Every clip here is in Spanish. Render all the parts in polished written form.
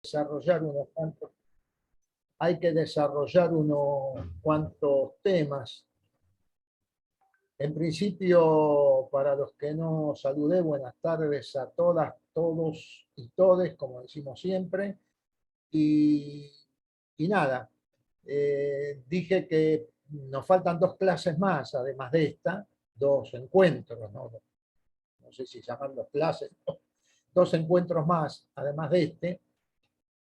desarrollar hay que desarrollar unos cuantos temas. En principio, para los que no saludé, buenas tardes a todas, todos y todes, como decimos siempre. Y nada, dije que nos faltan 2 clases más, además de esta, 2 encuentros, no sé si llamarlos clases, 2 encuentros más, además de este.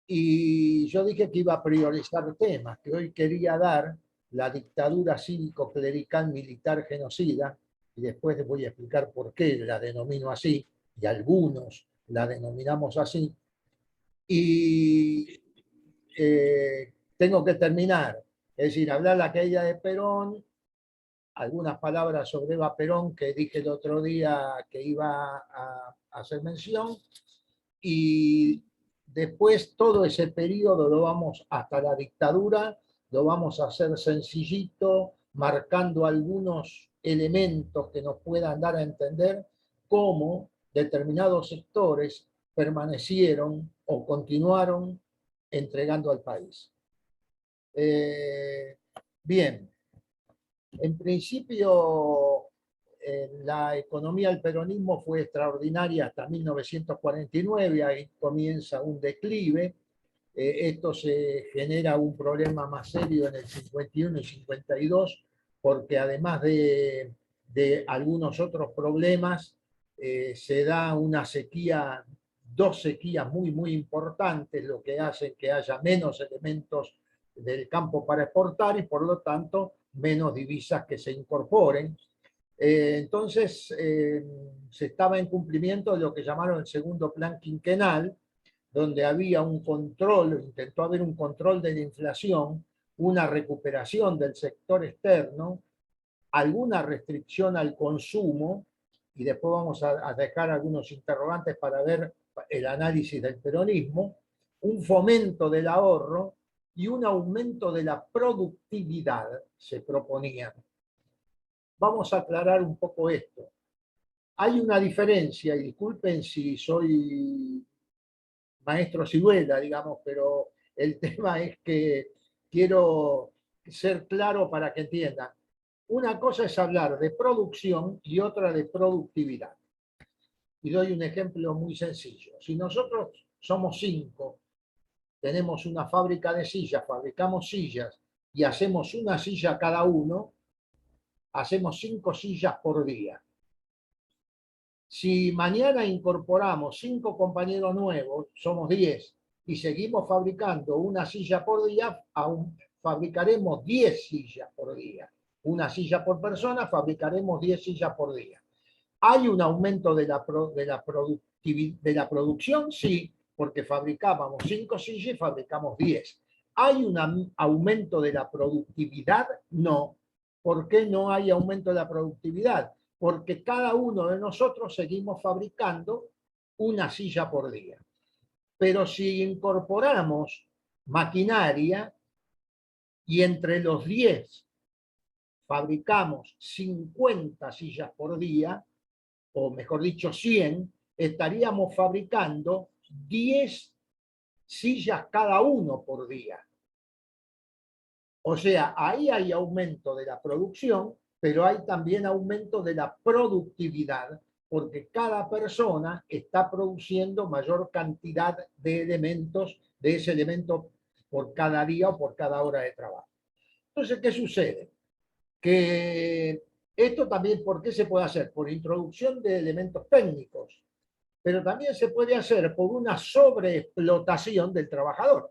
Y yo dije que iba a priorizar temas, que hoy quería dar la dictadura cívico-clerical militar genocida, y después les voy a explicar por qué la denomino así, y algunos la denominamos así. Y tengo que terminar, es decir, hablar la caída de Perón, algunas palabras sobre Eva Perón que dije el otro día que iba a hacer mención, y después todo ese periodo lo vamos, hasta la dictadura, lo vamos a hacer sencillito, marcando algunos elementos que nos puedan dar a entender cómo determinados sectores permanecieron o continuaron entregando al país. Bien, en principio la economía del peronismo fue extraordinaria hasta 1949, ahí comienza un declive. Esto se genera un problema más serio en el 51 y 52, porque además de algunos otros problemas, se da una sequía, 2 sequías muy importantes, lo que hace que haya menos elementos del campo para exportar y por lo tanto menos divisas que se incorporen. Entonces, se estaba en cumplimiento de lo que llamaron el segundo plan quinquenal, donde había un control, intentó haber un control de la inflación, una recuperación del sector externo, alguna restricción al consumo, y después vamos a dejar algunos interrogantes para ver el análisis del peronismo, un fomento del ahorro y un aumento de la productividad se proponían. Vamos a aclarar un poco esto. Hay una diferencia, y disculpen si soy maestro ciruela, digamos, pero el tema es que quiero ser claro para que entiendan. Una cosa es hablar de producción y otra de productividad. Y doy un ejemplo muy sencillo. Si nosotros somos 5, tenemos una fábrica de sillas, fabricamos sillas y hacemos una silla cada uno, hacemos 5 sillas por día. Si mañana incorporamos 5 compañeros nuevos, somos 10, y seguimos fabricando una silla por día, aún fabricaremos 10 sillas por día. Una silla por persona, fabricaremos 10 sillas por día. ¿Hay un aumento de la producción? Sí, porque fabricábamos 5 sillas y fabricamos 10. ¿Hay un aumento de la productividad? No. ¿Por qué no hay aumento de la productividad? Porque cada uno de nosotros seguimos fabricando una silla por día. Pero si incorporamos maquinaria y entre los 10 fabricamos 50 sillas por día, o mejor dicho 100, estaríamos fabricando 10 sillas cada uno por día. O sea, ahí hay aumento de la producción, pero hay también aumento de la productividad, porque cada persona está produciendo mayor cantidad de elementos, de ese elemento por cada día o por cada hora de trabajo. Entonces, ¿qué sucede? Que esto también, ¿por qué se puede hacer? Por introducción de elementos técnicos, pero también se puede hacer por una sobreexplotación del trabajador.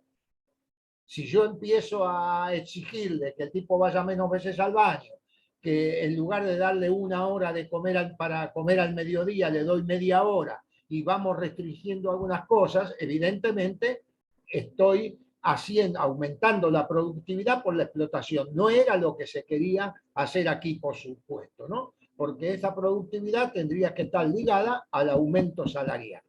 Si yo empiezo a exigirle que el tipo vaya menos veces al baño, que en lugar de darle 1 hora de comer para comer al mediodía, le doy media hora y vamos restringiendo algunas cosas, evidentemente estoy aumentando la productividad por la explotación. No era lo que se quería hacer aquí, por supuesto, ¿no? Porque esa productividad tendría que estar ligada al aumento salarial.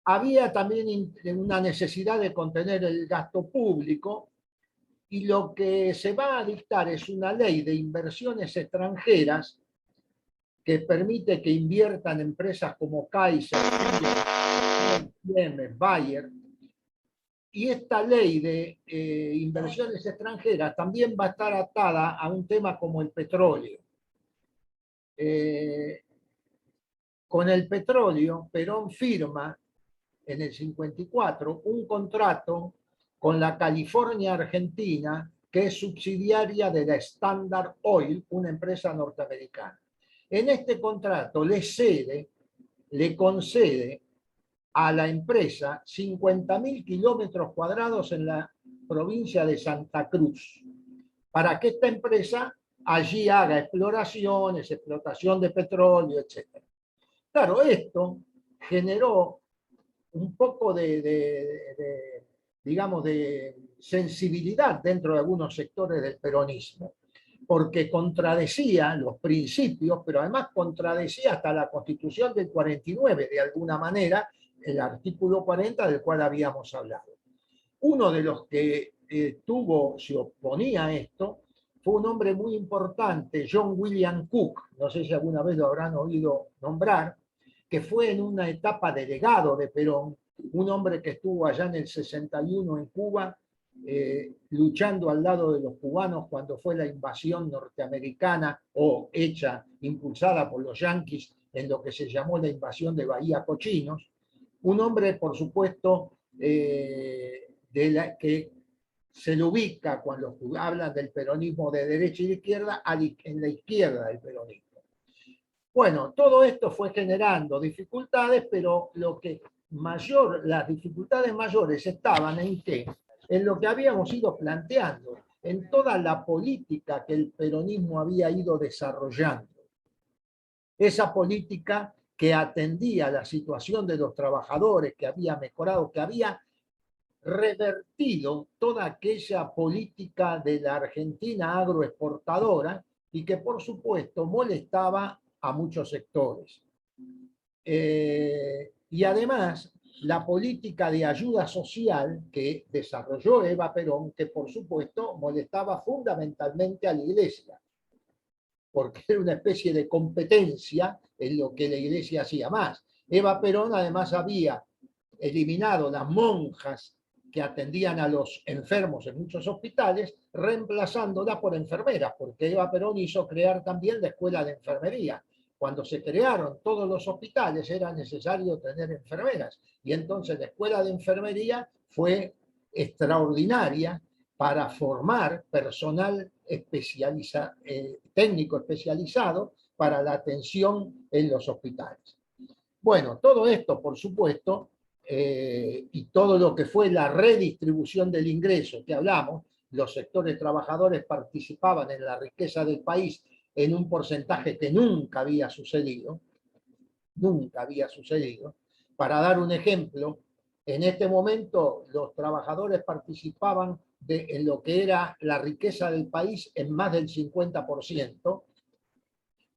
Había también una necesidad de contener el gasto público, y lo que se va a dictar es una ley de inversiones extranjeras que permite que inviertan empresas como Kaiser, Siemens, Bayer. Y esta ley de inversiones extranjeras también va a estar atada a un tema como el petróleo. Con el petróleo, Perón firma en el 54 un contrato con la California Argentina, que es subsidiaria de la Standard Oil, una empresa norteamericana. En este contrato le concede a la empresa 50.000 kilómetros cuadrados en la provincia de Santa Cruz, para que esta empresa allí haga exploraciones, explotación de petróleo, etc. Claro, esto generó un poco digamos, de sensibilidad dentro de algunos sectores del peronismo, porque contradecía los principios, pero además contradecía hasta la Constitución del 49, de alguna manera, el artículo 40 del cual habíamos hablado. Uno de los que se oponía a esto, fue un hombre muy importante, John William Cook, no sé si alguna vez lo habrán oído nombrar, que fue en una etapa delegado de Perón, un hombre que estuvo allá en el 61 en Cuba, luchando al lado de los cubanos cuando fue la invasión norteamericana o impulsada por los yanquis en lo que se llamó la invasión de Bahía Cochinos. Un hombre, por supuesto, que se le ubica cuando hablan del peronismo de derecha y de izquierda, en la izquierda del peronismo. Bueno, todo esto fue generando dificultades, pero las dificultades mayores estaban en qué? En lo que habíamos ido planteando, en toda la política que el peronismo había ido desarrollando. Esa política que atendía la situación de los trabajadores, que había mejorado, que había revertido toda aquella política de la Argentina agroexportadora y que por supuesto molestaba a muchos sectores. Y además la política de ayuda social que desarrolló Eva Perón, que por supuesto molestaba fundamentalmente a la Iglesia, porque era una especie de competencia en lo que la Iglesia hacía más. Eva Perón además había eliminado las monjas que atendían a los enfermos en muchos hospitales, reemplazándola por enfermeras, porque Eva Perón hizo crear también la escuela de enfermería. Cuando se crearon todos los hospitales era necesario tener enfermeras, y entonces la escuela de enfermería fue extraordinaria para formar personal técnico especializado para la atención en los hospitales. Bueno, todo esto, por supuesto, y todo lo que fue la redistribución del ingreso que hablamos, los sectores trabajadores participaban en la riqueza del país en un porcentaje que nunca había sucedido. Para dar un ejemplo, en este momento los trabajadores participaban en lo que era la riqueza del país en más del 50%.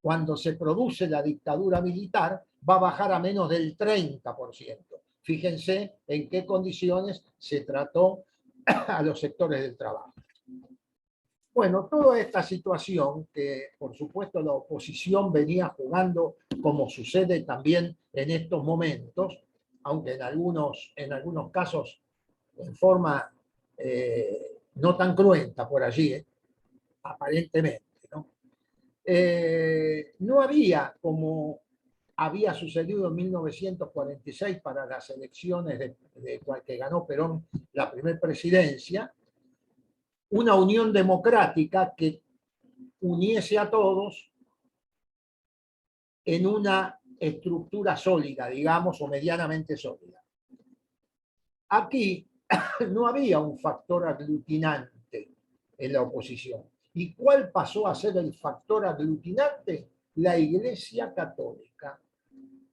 Cuando se produce la dictadura militar, va a bajar a menos del 30%. Fíjense en qué condiciones se trató a los sectores del trabajo. Bueno, toda esta situación que, por supuesto, la oposición venía jugando, como sucede también en estos momentos, aunque en algunos casos en forma no tan cruenta por allí, aparentemente. No había, como había sucedido en 1946 para las elecciones que ganó Perón la primera presidencia, una unión democrática que uniese a todos en una estructura sólida, digamos, o medianamente sólida. Aquí no había un factor aglutinante en la oposición. ¿Y cuál pasó a ser el factor aglutinante? La Iglesia Católica.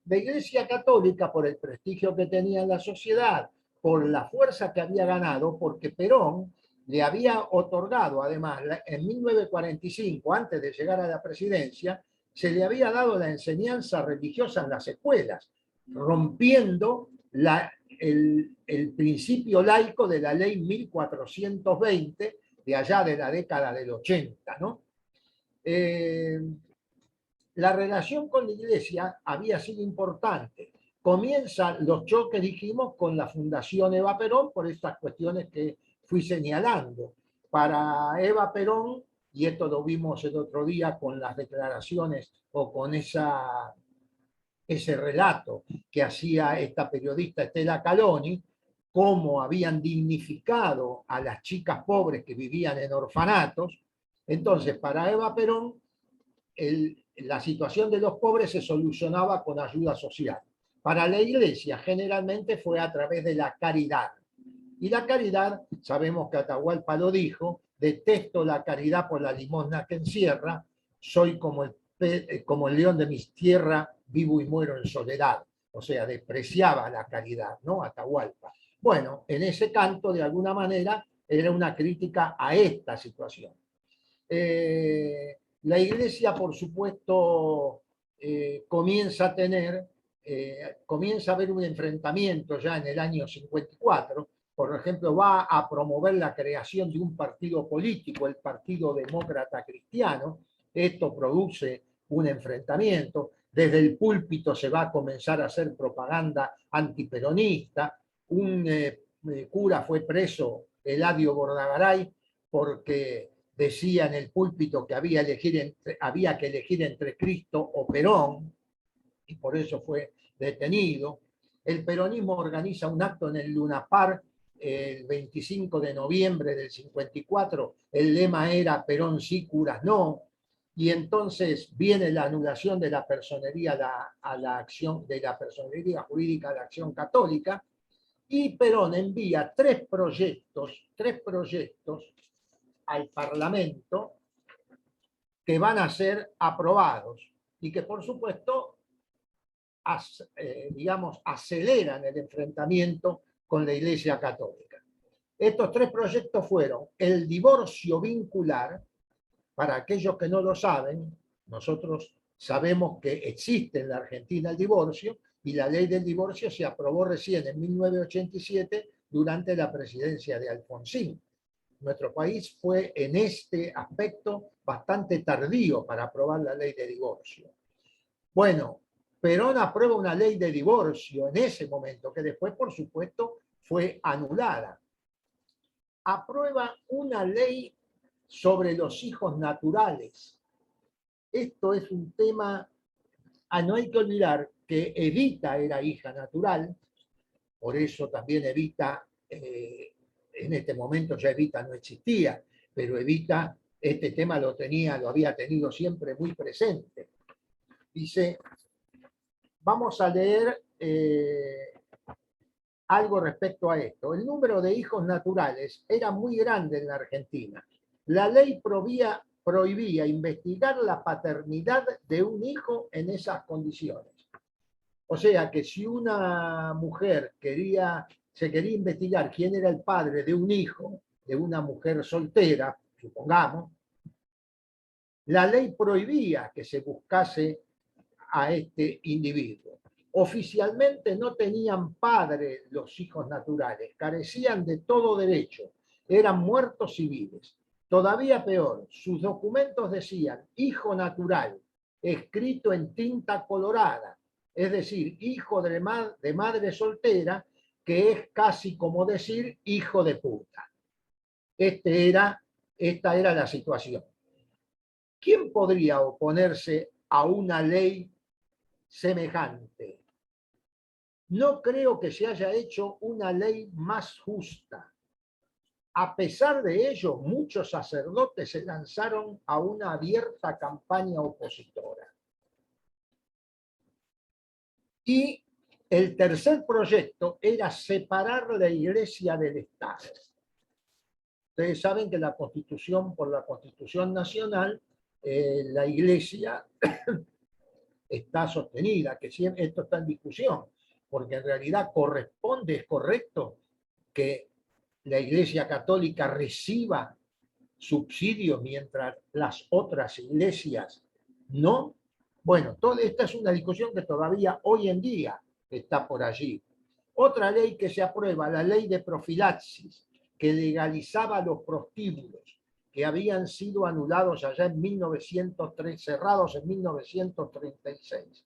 La Iglesia Católica, por el prestigio que tenía en la sociedad, por la fuerza que había ganado, porque Perón le había otorgado, además, en 1945, antes de llegar a la presidencia, se le había dado la enseñanza religiosa en las escuelas, rompiendo el principio laico de la ley 1420, de allá de la década del 80, ¿no? la relación con la Iglesia había sido importante. Comienzan los choques, dijimos, con la Fundación Eva Perón por estas cuestiones que fui señalando. Para Eva Perón, y esto lo vimos el otro día con las declaraciones o con ese relato que hacía esta periodista Estela Caloni, cómo habían dignificado a las chicas pobres que vivían en orfanatos. Entonces, para Eva Perón, la situación de los pobres se solucionaba con ayuda social. Para la Iglesia, generalmente fue a través de la caridad. Y la caridad, sabemos que Atahualpa lo dijo, detesto la caridad por la limosna que encierra, soy como el león de mis tierras, vivo y muero en soledad. O sea, despreciaba la caridad, ¿no? Atahualpa. Bueno, en ese canto, de alguna manera, era una crítica a esta situación. La Iglesia, por supuesto, comienza a haber un enfrentamiento ya en el año 54. Por ejemplo, va a promover la creación de un partido político, el Partido Demócrata Cristiano. Esto produce un enfrentamiento. Desde el púlpito se va a comenzar a hacer propaganda antiperonista. Un cura fue preso, Eladio Bordagaray, porque decía en el púlpito que había que elegir entre Cristo o Perón, y por eso fue detenido. El peronismo organiza un acto en el Luna Park el 25 de noviembre del 54. El lema era Perón sí, curas no. Y entonces viene la anulación de la personería a la acción, de la personería jurídica a la acción católica, y Perón envía tres proyectos al Parlamento que van a ser aprobados y que, por supuesto, digamos, aceleran el enfrentamiento con la Iglesia Católica. Estos tres proyectos fueron el divorcio vincular. Para aquellos que no lo saben, nosotros sabemos que existe en la Argentina el divorcio, y la ley del divorcio se aprobó recién en 1987 durante la presidencia de Alfonsín. Nuestro país fue en este aspecto bastante tardío para aprobar la ley de divorcio. Bueno, Perón aprueba una ley de divorcio en ese momento, que después, por supuesto, fue anulada. Aprueba una ley sobre los hijos naturales. Esto es un tema, no hay que olvidar que Evita era hija natural, por eso también Evita, en este momento ya Evita no existía, pero Evita este tema lo había tenido siempre muy presente. Dice, vamos a leer algo respecto a esto. El número de hijos naturales era muy grande en la Argentina. La ley prohibía investigar la paternidad de un hijo en esas condiciones. O sea que si una mujer se quería investigar quién era el padre de un hijo de una mujer soltera, supongamos, la ley prohibía que se buscase a este individuo. Oficialmente no tenían padre los hijos naturales, carecían de todo derecho, eran muertos civiles. Todavía peor, sus documentos decían hijo natural, escrito en tinta colorada, es decir, hijo de madre soltera, que es casi como decir hijo de puta. Esta era la situación. ¿Quién podría oponerse a una ley semejante? No creo que se haya hecho una ley más justa. A pesar de ello, muchos sacerdotes se lanzaron a una abierta campaña opositora. Y el tercer proyecto era separar la Iglesia del Estado. Ustedes saben que por la Constitución Nacional, la Iglesia está sostenida, que siempre esto está en discusión, porque en realidad es correcto que la Iglesia Católica reciba subsidios mientras las otras iglesias no. Bueno, toda esta es una discusión que todavía hoy en día está por allí. Otra ley que se aprueba, la ley de profilaxis, que legalizaba los prostíbulos. que habían sido anulados allá en 1903, cerrados en 1936.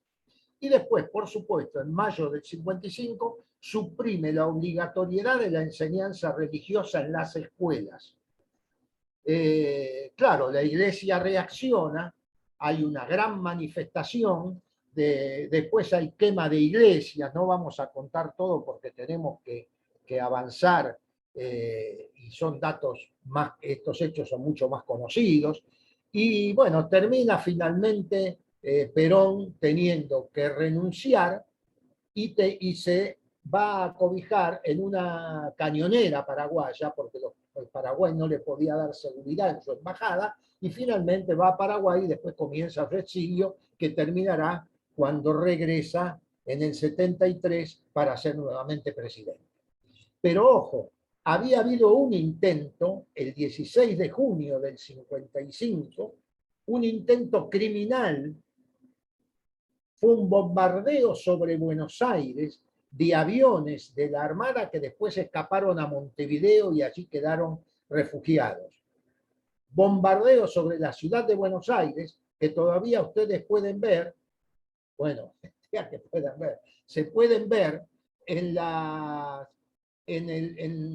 Y después, por supuesto, en mayo del 55, suprime la obligatoriedad de la enseñanza religiosa en las escuelas. Claro, la iglesia reacciona, hay una gran manifestación, después hay quema de iglesias, no vamos a contar todo porque tenemos que avanzar y son datos más, estos hechos son mucho más conocidos. Y bueno, termina finalmente Perón teniendo que renunciar y se va a cobijar en una cañonera paraguaya, porque el Paraguay no le podía dar seguridad en su embajada, y finalmente va a Paraguay y después comienza su exilio, que terminará cuando regresa en el 73 para ser nuevamente presidente. Pero ojo, había habido un intento el 16 de junio del 55, un intento criminal. Fue un bombardeo sobre Buenos Aires de aviones de la Armada que después escaparon a Montevideo y allí quedaron refugiados. Bombardeo sobre la ciudad de Buenos Aires que todavía ustedes pueden ver, bueno, ya que puedan ver, se pueden ver en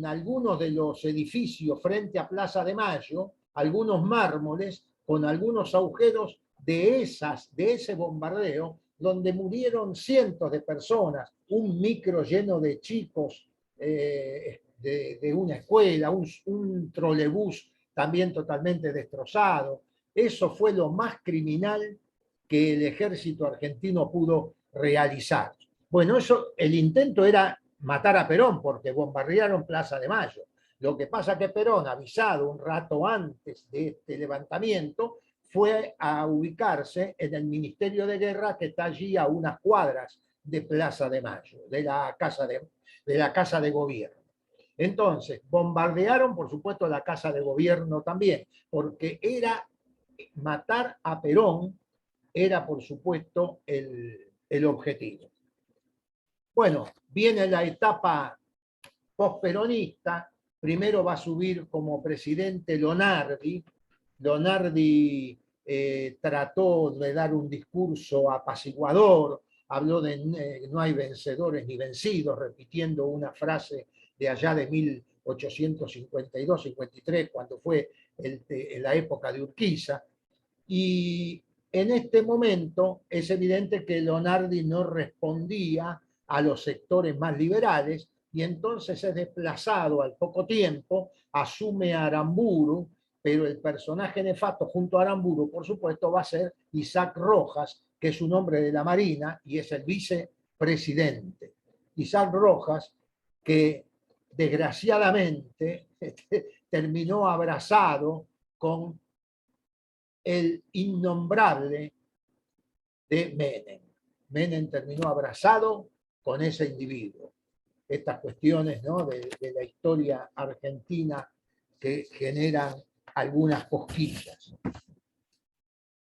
algunos de los edificios frente a Plaza de Mayo, algunos mármoles con algunos agujeros de ese bombardeo, donde murieron cientos de personas, un micro lleno de chicos de una escuela, un trolebús también totalmente destrozado. Eso fue lo más criminal que el ejército argentino pudo realizar. Bueno, el intento era matar a Perón porque bombardearon Plaza de Mayo. Lo que pasa que Perón, avisado un rato antes de este levantamiento, fue a ubicarse en el Ministerio de Guerra que está allí a unas cuadras de Plaza de Mayo, de la Casa de Gobierno. Entonces, bombardearon, por supuesto, la Casa de Gobierno también, porque era matar a Perón, era, por supuesto, el objetivo. Bueno, viene la etapa posperonista, primero va a subir como presidente Lonardi. Lonardi trató de dar un discurso apaciguador, habló de no hay vencedores ni vencidos, repitiendo una frase de allá de 1852-53, cuando fue en la época de Urquiza. Y en este momento es evidente que Lonardi no respondía a los sectores más liberales y entonces es desplazado al poco tiempo, asume a Aramburu, pero el personaje nefasto junto a Aramburu, por supuesto, va a ser Isaac Rojas, que es un hombre de la Marina y es el vicepresidente. Isaac Rojas, que desgraciadamente terminó abrazado con el innombrable de Menem. Menem terminó abrazado con ese individuo. Estas cuestiones, ¿no?, de la historia argentina que generan algunas cosquillas.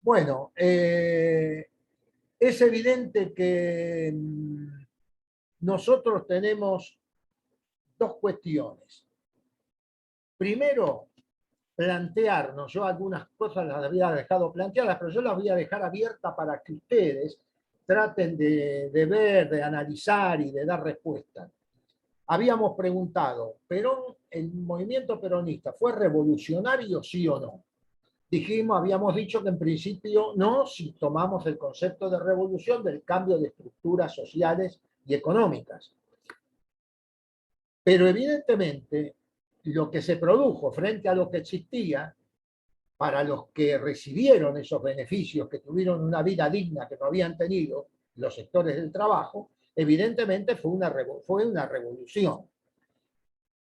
Bueno, es evidente que nosotros tenemos dos cuestiones. Primero, plantearnos, yo algunas cosas las había dejado planteadas, pero yo las voy a dejar abiertas para que ustedes traten de ver, de analizar y de dar respuesta. Habíamos preguntado, ¿Perón, el movimiento peronista, fue revolucionario, sí o no? Habíamos dicho que en principio no, si tomamos el concepto de revolución del cambio de estructuras sociales y económicas. Pero evidentemente lo que se produjo frente a lo que existía, para los que recibieron esos beneficios, que tuvieron una vida digna que no habían tenido los sectores del trabajo, evidentemente fue una revolución.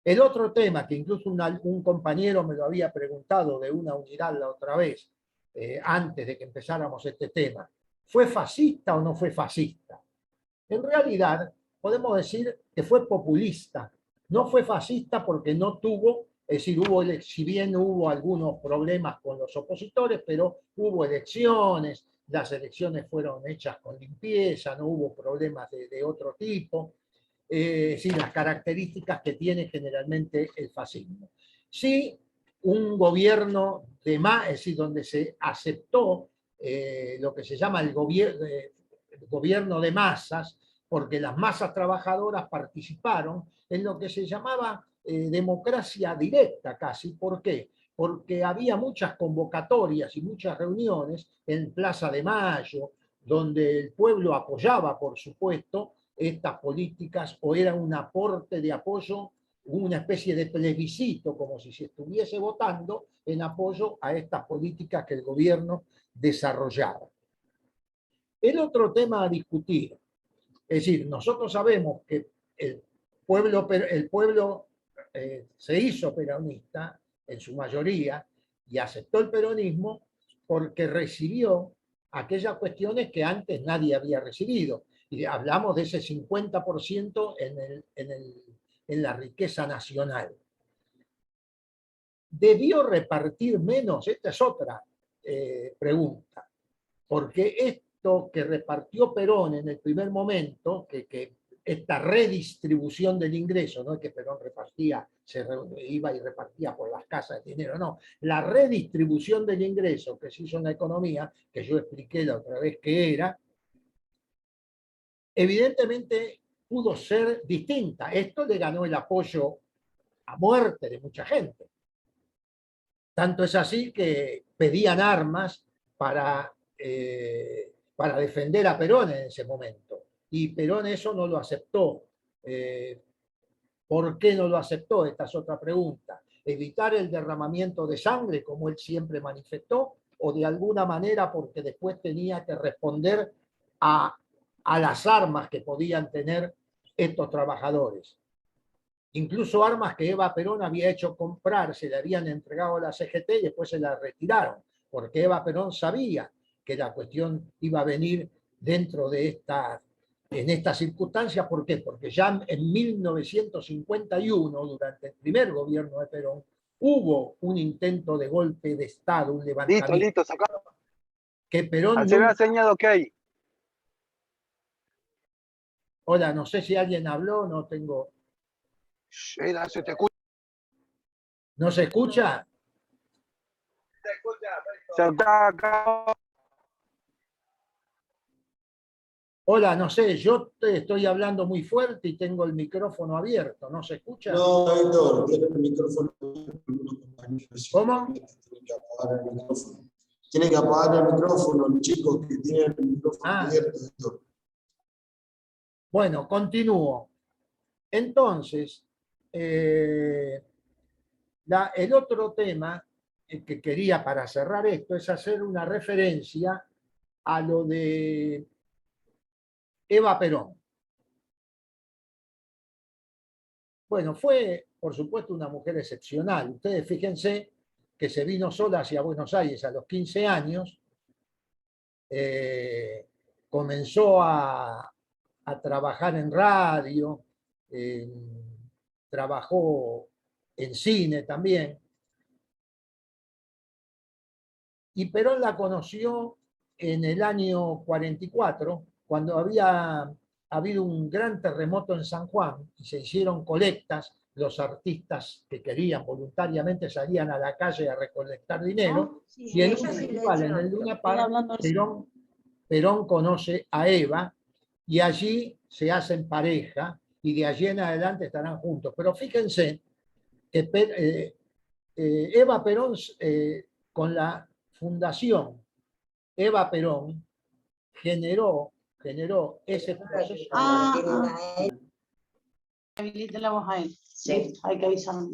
El otro tema, que incluso un compañero me lo había preguntado de una unidad la otra vez, antes de que empezáramos este tema, ¿fue fascista o no fue fascista? En realidad, podemos decir que fue populista. No fue fascista porque no tuvo, es decir, si bien hubo algunos problemas con los opositores, pero hubo elecciones, las elecciones fueron hechas con limpieza, no hubo problemas de otro tipo. Sí, las características que tiene generalmente el fascismo. Sí, un gobierno de más, es decir, donde se aceptó lo que se llama el gobierno de masas, porque las masas trabajadoras participaron en lo que se llamaba democracia directa casi. ¿Por qué? Porque había muchas convocatorias y muchas reuniones en Plaza de Mayo, donde el pueblo apoyaba, por supuesto, estas políticas o era un aporte de apoyo, una especie de plebiscito, como si se estuviese votando en apoyo a estas políticas que el gobierno desarrollaba. El otro tema a discutir, es decir, nosotros sabemos que el pueblo se hizo peronista en su mayoría y aceptó el peronismo porque recibió aquellas cuestiones que antes nadie había recibido. Y hablamos de ese 50% en la riqueza nacional. ¿Debió repartir menos? Esta es otra pregunta. Porque esto que repartió Perón en el primer momento, que esta redistribución del ingreso, no es que Perón repartía, iba y repartía por las casas de dinero, no, la redistribución del ingreso que se hizo en la economía, que yo expliqué la otra vez que era, evidentemente pudo ser distinta. Esto le ganó el apoyo a muerte de mucha gente. Tanto es así que pedían armas para defender a Perón en ese momento. Y Perón eso no lo aceptó. ¿Por qué no lo aceptó? Esta es otra pregunta. ¿Evitar el derramamiento de sangre, como él siempre manifestó, o de alguna manera porque después tenía que responder a las armas que podían tener estos trabajadores? Incluso armas que Eva Perón había hecho comprar, se le habían entregado a la CGT y después se las retiraron, porque Eva Perón sabía que la cuestión iba a venir dentro de en estas circunstancias. ¿Por qué? Porque ya en 1951, durante el primer gobierno de Perón, hubo un intento de golpe de Estado, un levantamiento. Listo, sacado. Que Perón Se me nunca... ha señalado que hay. Hola, no sé si alguien habló, no tengo... Se te escucha. ¿No se escucha? Se está acá. Hola, no sé, yo te estoy hablando muy fuerte y tengo el micrófono abierto, ¿no se escucha? No, Héctor, tiene el micrófono. ¿Cómo? Tienen que apagar el micrófono. Tienen que apagar el micrófono, los chicos que tienen el micrófono abierto, Héctor. Bueno, continúo. Entonces, el otro tema que quería para cerrar esto es hacer una referencia a lo de Eva Perón. Bueno, fue, por supuesto, una mujer excepcional. Ustedes fíjense que se vino sola hacia Buenos Aires a los 15 años, comenzó a trabajar en radio, trabajó en cine también. Y Perón la conoció en el año 44, cuando había habido un gran terremoto en San Juan y se hicieron colectas. Los artistas que querían voluntariamente salían a la calle a recolectar dinero. Y en un festival en el Luna Park, Perón conoce a Eva y allí se hacen pareja y de allí en adelante estarán juntos. Pero fíjense que Eva Perón, con la fundación Eva Perón, generó ese proceso. Habilite la voz a él. Sí, hay que avisarlo.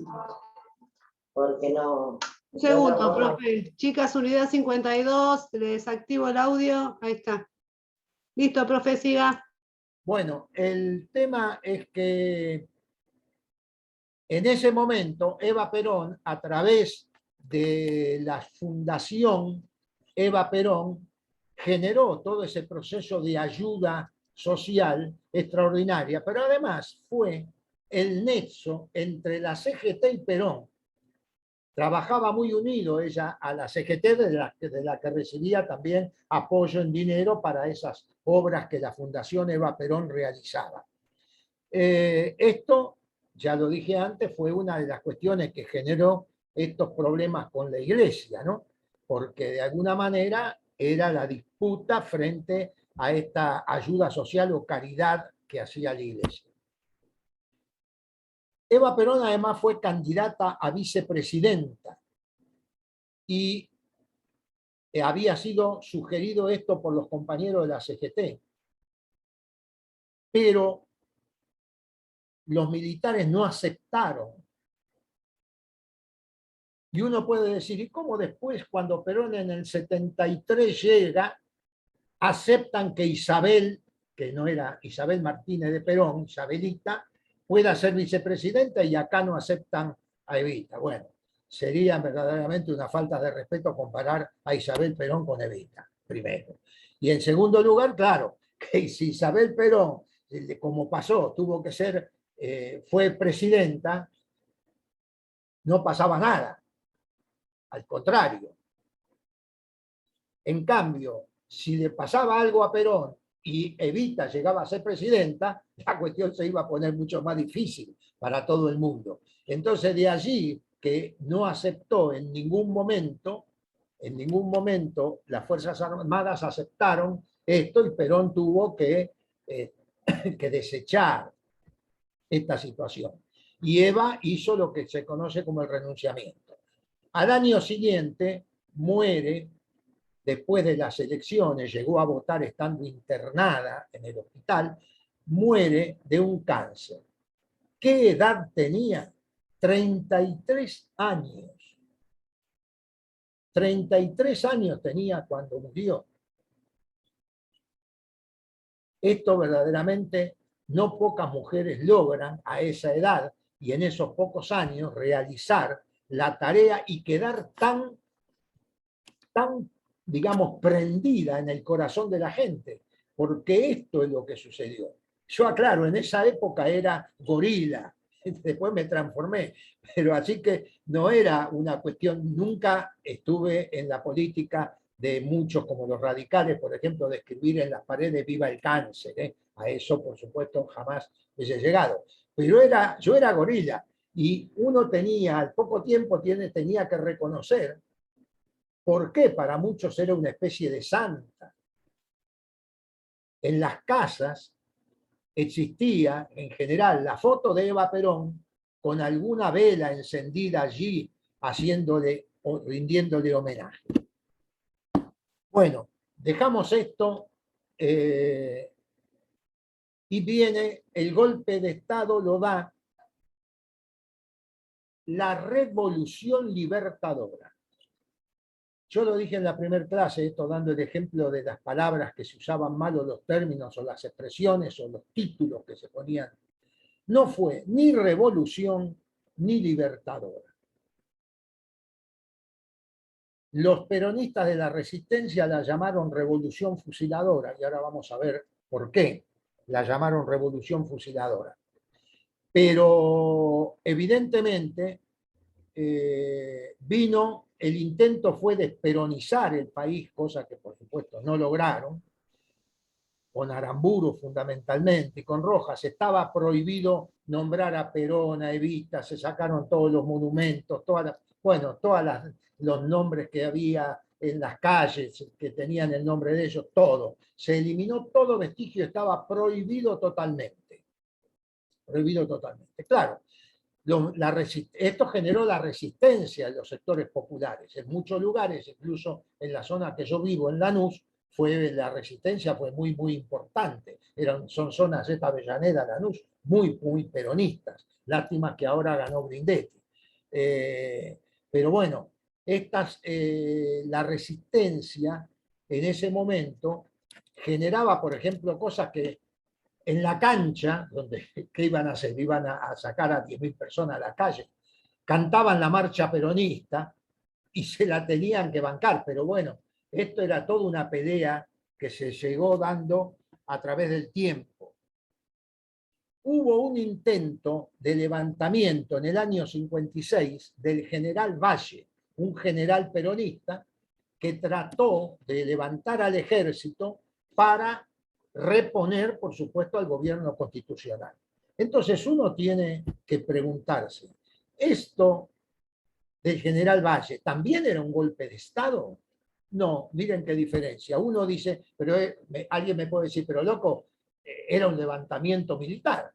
Porque no. Un segundo, profe. Chicas, unidad 52, le desactivo el audio. Ahí está. Listo, profe, siga. Bueno, el tema es que en ese momento Eva Perón, a través de la fundación Eva Perón, generó todo ese proceso de ayuda social extraordinaria, pero además fue el nexo entre la CGT y Perón. Trabajaba muy unido ella a la CGT, de la que recibía también apoyo en dinero para esas obras que la Fundación Eva Perón realizaba. Esto, ya lo dije antes, fue una de las cuestiones que generó estos problemas con la iglesia, ¿no? Porque de alguna manera era la disputa frente a esta ayuda social o caridad que hacía la iglesia. Eva Perón además fue candidata a vicepresidenta y había sido sugerido esto por los compañeros de la CGT. Pero los militares no aceptaron. Y uno puede decir, ¿y cómo después, cuando Perón en el 73 llega, aceptan que Isabel, que no era Isabel Martínez de Perón, Isabelita, pueda ser vicepresidenta y acá no aceptan a Evita? Bueno, sería verdaderamente una falta de respeto comparar a Isabel Perón con Evita, primero. Y en segundo lugar, claro, que si Isabel Perón, como pasó, tuvo que ser, fue presidenta, no pasaba nada. Al contrario. En cambio, si le pasaba algo a Perón y Evita llegaba a ser presidenta, la cuestión se iba a poner mucho más difícil para todo el mundo. Entonces, de allí que no aceptó en ningún momento las Fuerzas Armadas aceptaron esto y Perón tuvo que desechar esta situación. Y Eva hizo lo que se conoce como el renunciamiento. Al año siguiente muere, después de las elecciones, llegó a votar estando internada en el hospital, muere de un cáncer. ¿Qué edad tenía? 33 años. 33 años tenía cuando murió. Esto verdaderamente no pocas mujeres logran a esa edad y en esos pocos años realizar la tarea y quedar tan, digamos, prendida en el corazón de la gente, porque esto es lo que sucedió. Yo aclaro, en esa época era gorila, después me transformé, pero así que no era una cuestión, nunca estuve en la política de muchos como los radicales, por ejemplo, de escribir en las paredes "viva el cáncer", ¿eh? A eso, por supuesto, jamás hubiese llegado. Pero yo era gorila, y uno tenía, al poco tiempo tenía que reconocer por qué para muchos era una especie de santa. En las casas existía, en general, la foto de Eva Perón con alguna vela encendida allí, haciéndole o rindiéndole homenaje. Bueno, dejamos esto y viene el golpe de Estado, lo da la Revolución Libertadora. Yo lo dije en la primera clase, esto dando el ejemplo de las palabras que se usaban mal, o los términos, o las expresiones, o los títulos que se ponían. No fue ni revolución ni libertadora. Los peronistas de la resistencia la llamaron revolución fusiladora, y ahora vamos a ver por qué la llamaron revolución fusiladora. Pero evidentemente el intento fue desperonizar el país, cosa que por supuesto no lograron, con Aramburu fundamentalmente, y con Rojas. Estaba prohibido nombrar a Perón, a Evita, se sacaron todos los monumentos, todos los nombres que había en las calles que tenían el nombre de ellos, todo. Se eliminó todo vestigio, estaba prohibido totalmente. Prohibido totalmente. Claro, esto generó la resistencia en los sectores populares. En muchos lugares, incluso en la zona que yo vivo, en Lanús, la resistencia fue muy, muy importante. Son zonas, esta Avellaneda, Lanús, muy, muy peronistas. Lástima que ahora ganó Grindetti. Pero bueno, la resistencia en ese momento generaba, por ejemplo, cosas que en la cancha, ¿qué iban a hacer? Iban a sacar a 10.000 personas a la calle. Cantaban la marcha peronista y se la tenían que bancar. Pero bueno, esto era toda una pelea que se llegó dando a través del tiempo. Hubo un intento de levantamiento en el año 56 del general Valle, un general peronista, que trató de levantar al ejército para reponer, por supuesto, al gobierno constitucional. Entonces uno tiene que preguntarse, ¿esto del general Valle también era un golpe de Estado? No, miren qué diferencia. Uno dice, pero alguien me puede decir, pero loco, era un levantamiento militar.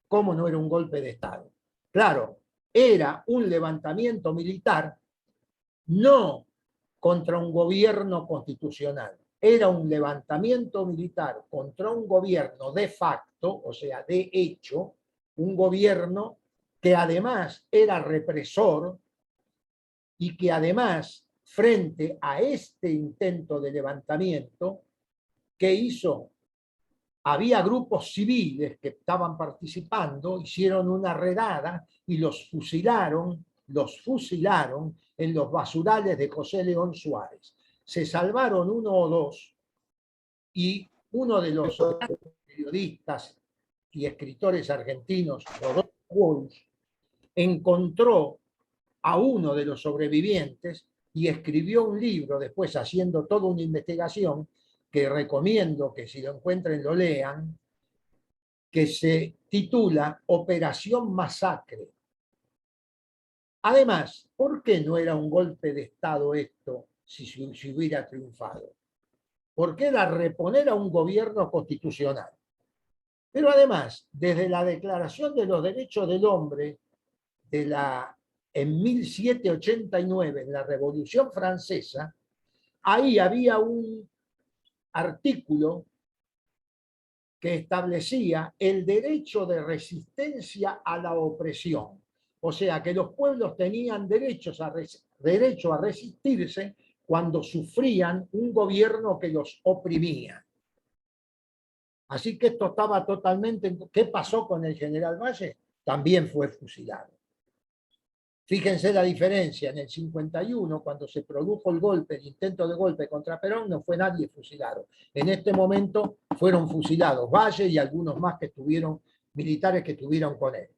¿Cómo no era un golpe de Estado? Claro, era un levantamiento militar no contra un gobierno constitucional. Era un levantamiento militar contra un gobierno de facto, o sea, de hecho, un gobierno que además era represor y que además, frente a este intento de levantamiento, ¿qué hizo? Había grupos civiles que estaban participando, hicieron una redada y los fusilaron en los basurales de José León Suárez. Se salvaron uno o dos y uno de los periodistas y escritores argentinos, Rodolfo Walsh, encontró a uno de los sobrevivientes y escribió un libro, después haciendo toda una investigación, que recomiendo que si lo encuentren lo lean, que se titula Operación Masacre. Además, ¿por qué no era un golpe de Estado esto si hubiera triunfado? Porque era reponer a un gobierno constitucional. Pero además, desde la Declaración de los Derechos del Hombre en 1789, en la Revolución Francesa, ahí había un artículo que establecía el derecho de resistencia a la opresión. O sea, que los pueblos tenían derecho a resistirse cuando sufrían un gobierno que los oprimía. Así que esto estaba totalmente... ¿Qué pasó con el general Valle? También fue fusilado. Fíjense la diferencia, en el 51, cuando se produjo el golpe, el intento de golpe contra Perón, no fue nadie fusilado. En este momento fueron fusilados Valle y algunos más militares que estuvieron con él.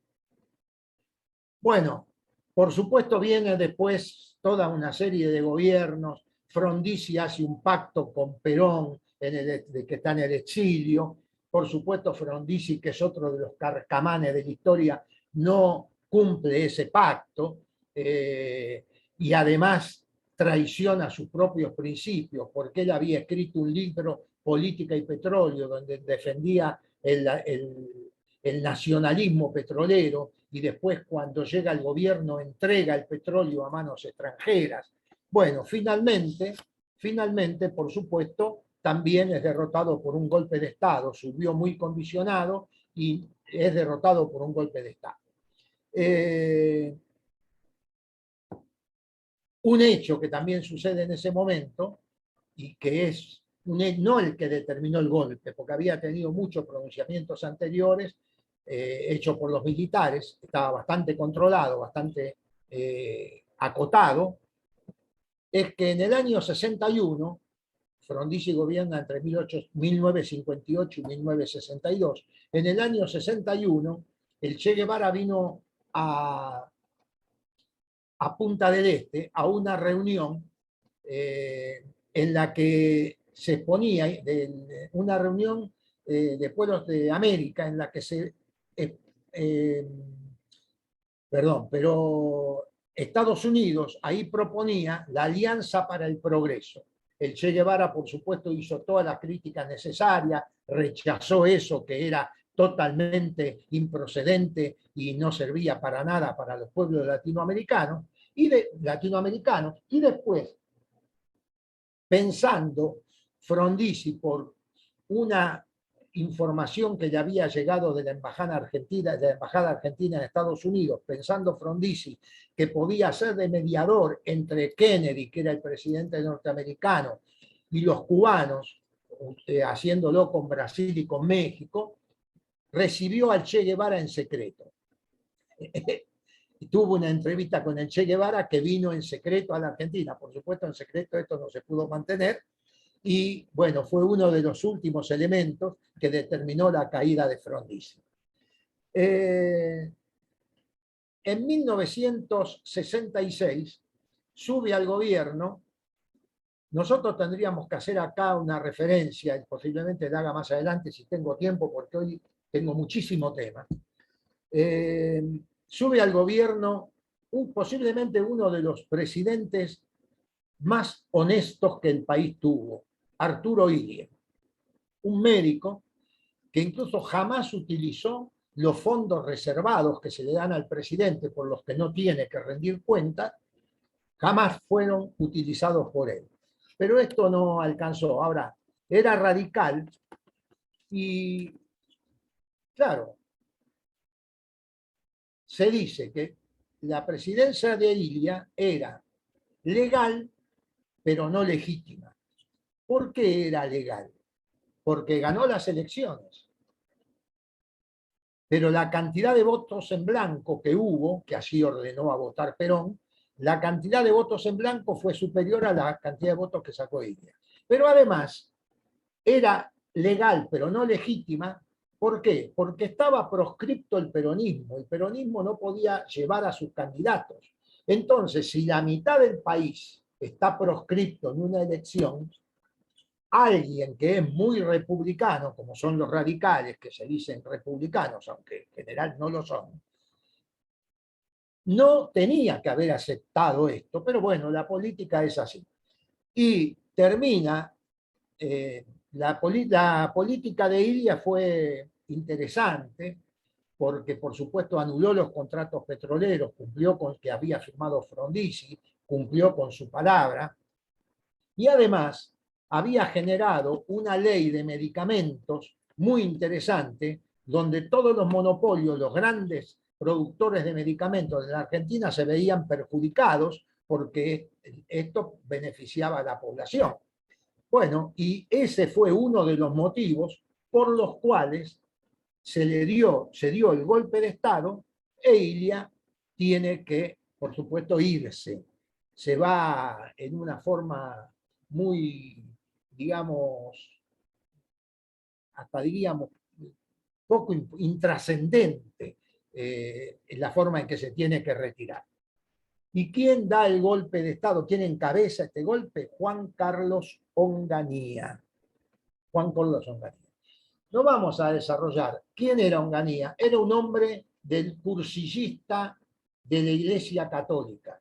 Bueno, por supuesto viene después toda una serie de gobiernos. Frondizi hace un pacto con Perón, que está en el exilio. Por supuesto, Frondizi, que es otro de los carcamanes de la historia, no cumple ese pacto y además traiciona sus propios principios, porque él había escrito un libro, Política y Petróleo, donde defendía el nacionalismo petrolero, y después, cuando llega al gobierno, entrega el petróleo a manos extranjeras. Bueno, finalmente, por supuesto, también es derrotado por un golpe de Estado, subió muy condicionado y es derrotado por un golpe de Estado. Un hecho que también sucede en ese momento, y que es no el que determinó el golpe, porque había tenido muchos pronunciamientos anteriores, hecho por los militares, estaba bastante controlado, bastante acotado, es que en el año 61, Frondizi gobierna entre 1958 y 1962, en el año 61 el Che Guevara vino a Punta del Este a una reunión en la que se exponía, una reunión de pueblos de América, en la que pero Estados Unidos ahí proponía la Alianza para el Progreso. El Che Guevara, por supuesto, hizo todas las críticas necesarias, rechazó eso que era totalmente improcedente y no servía para nada para los pueblos latinoamericanos, y después, pensando Frondizi por una información que le había llegado de la embajada argentina en Estados Unidos, pensando Frondizi que podía ser de mediador entre Kennedy, que era el presidente norteamericano, y los cubanos, haciéndolo con Brasil y con México, recibió al Che Guevara en secreto. Tuvo una entrevista con el Che Guevara, que vino en secreto a la Argentina. Por supuesto, en secreto esto no se pudo mantener, y bueno, fue uno de los últimos elementos que determinó la caída de Frondizi. En 1966 sube al gobierno. Nosotros tendríamos que hacer acá una referencia, y posiblemente la haga más adelante si tengo tiempo, porque hoy tengo muchísimo tema. Sube al gobierno posiblemente uno de los presidentes más honestos que el país tuvo, Arturo Illia, un médico que incluso jamás utilizó los fondos reservados que se le dan al presidente por los que no tiene que rendir cuenta, jamás fueron utilizados por él. Pero esto no alcanzó. Ahora, era radical y, claro, se dice que la presidencia de Illia era legal, pero no legítima. ¿Por qué era legal? Porque ganó las elecciones. Pero la cantidad de votos en blanco que hubo, que así ordenó a votar Perón, la cantidad de votos en blanco fue superior a la cantidad de votos que sacó Illia. Pero además, era legal, pero no legítima. ¿Por qué? Porque estaba proscripto el peronismo. El peronismo no podía llevar a sus candidatos. Entonces, si la mitad del país está proscripto en una elección, alguien que es muy republicano, como son los radicales, que se dicen republicanos, aunque en general no lo son, no tenía que haber aceptado esto, pero bueno, la política es así. Y termina, la política de Illia fue interesante, porque por supuesto anuló los contratos petroleros, cumplió con que había firmado Frondizi, cumplió con su palabra, y además había generado una ley de medicamentos muy interesante, donde todos los monopolios, los grandes productores de medicamentos de la Argentina se veían perjudicados porque esto beneficiaba a la población. Bueno, y ese fue uno de los motivos por los cuales se dio el golpe de Estado e Illia tiene que, por supuesto, irse. Se va en una forma muy, digamos, hasta diríamos, poco intrascendente en la forma en que se tiene que retirar. ¿Y quién da el golpe de Estado? ¿Quién encabeza este golpe? Juan Carlos Onganía. Juan Carlos Onganía. No vamos a desarrollar quién era Onganía. Era un hombre del cursillista de la Iglesia Católica.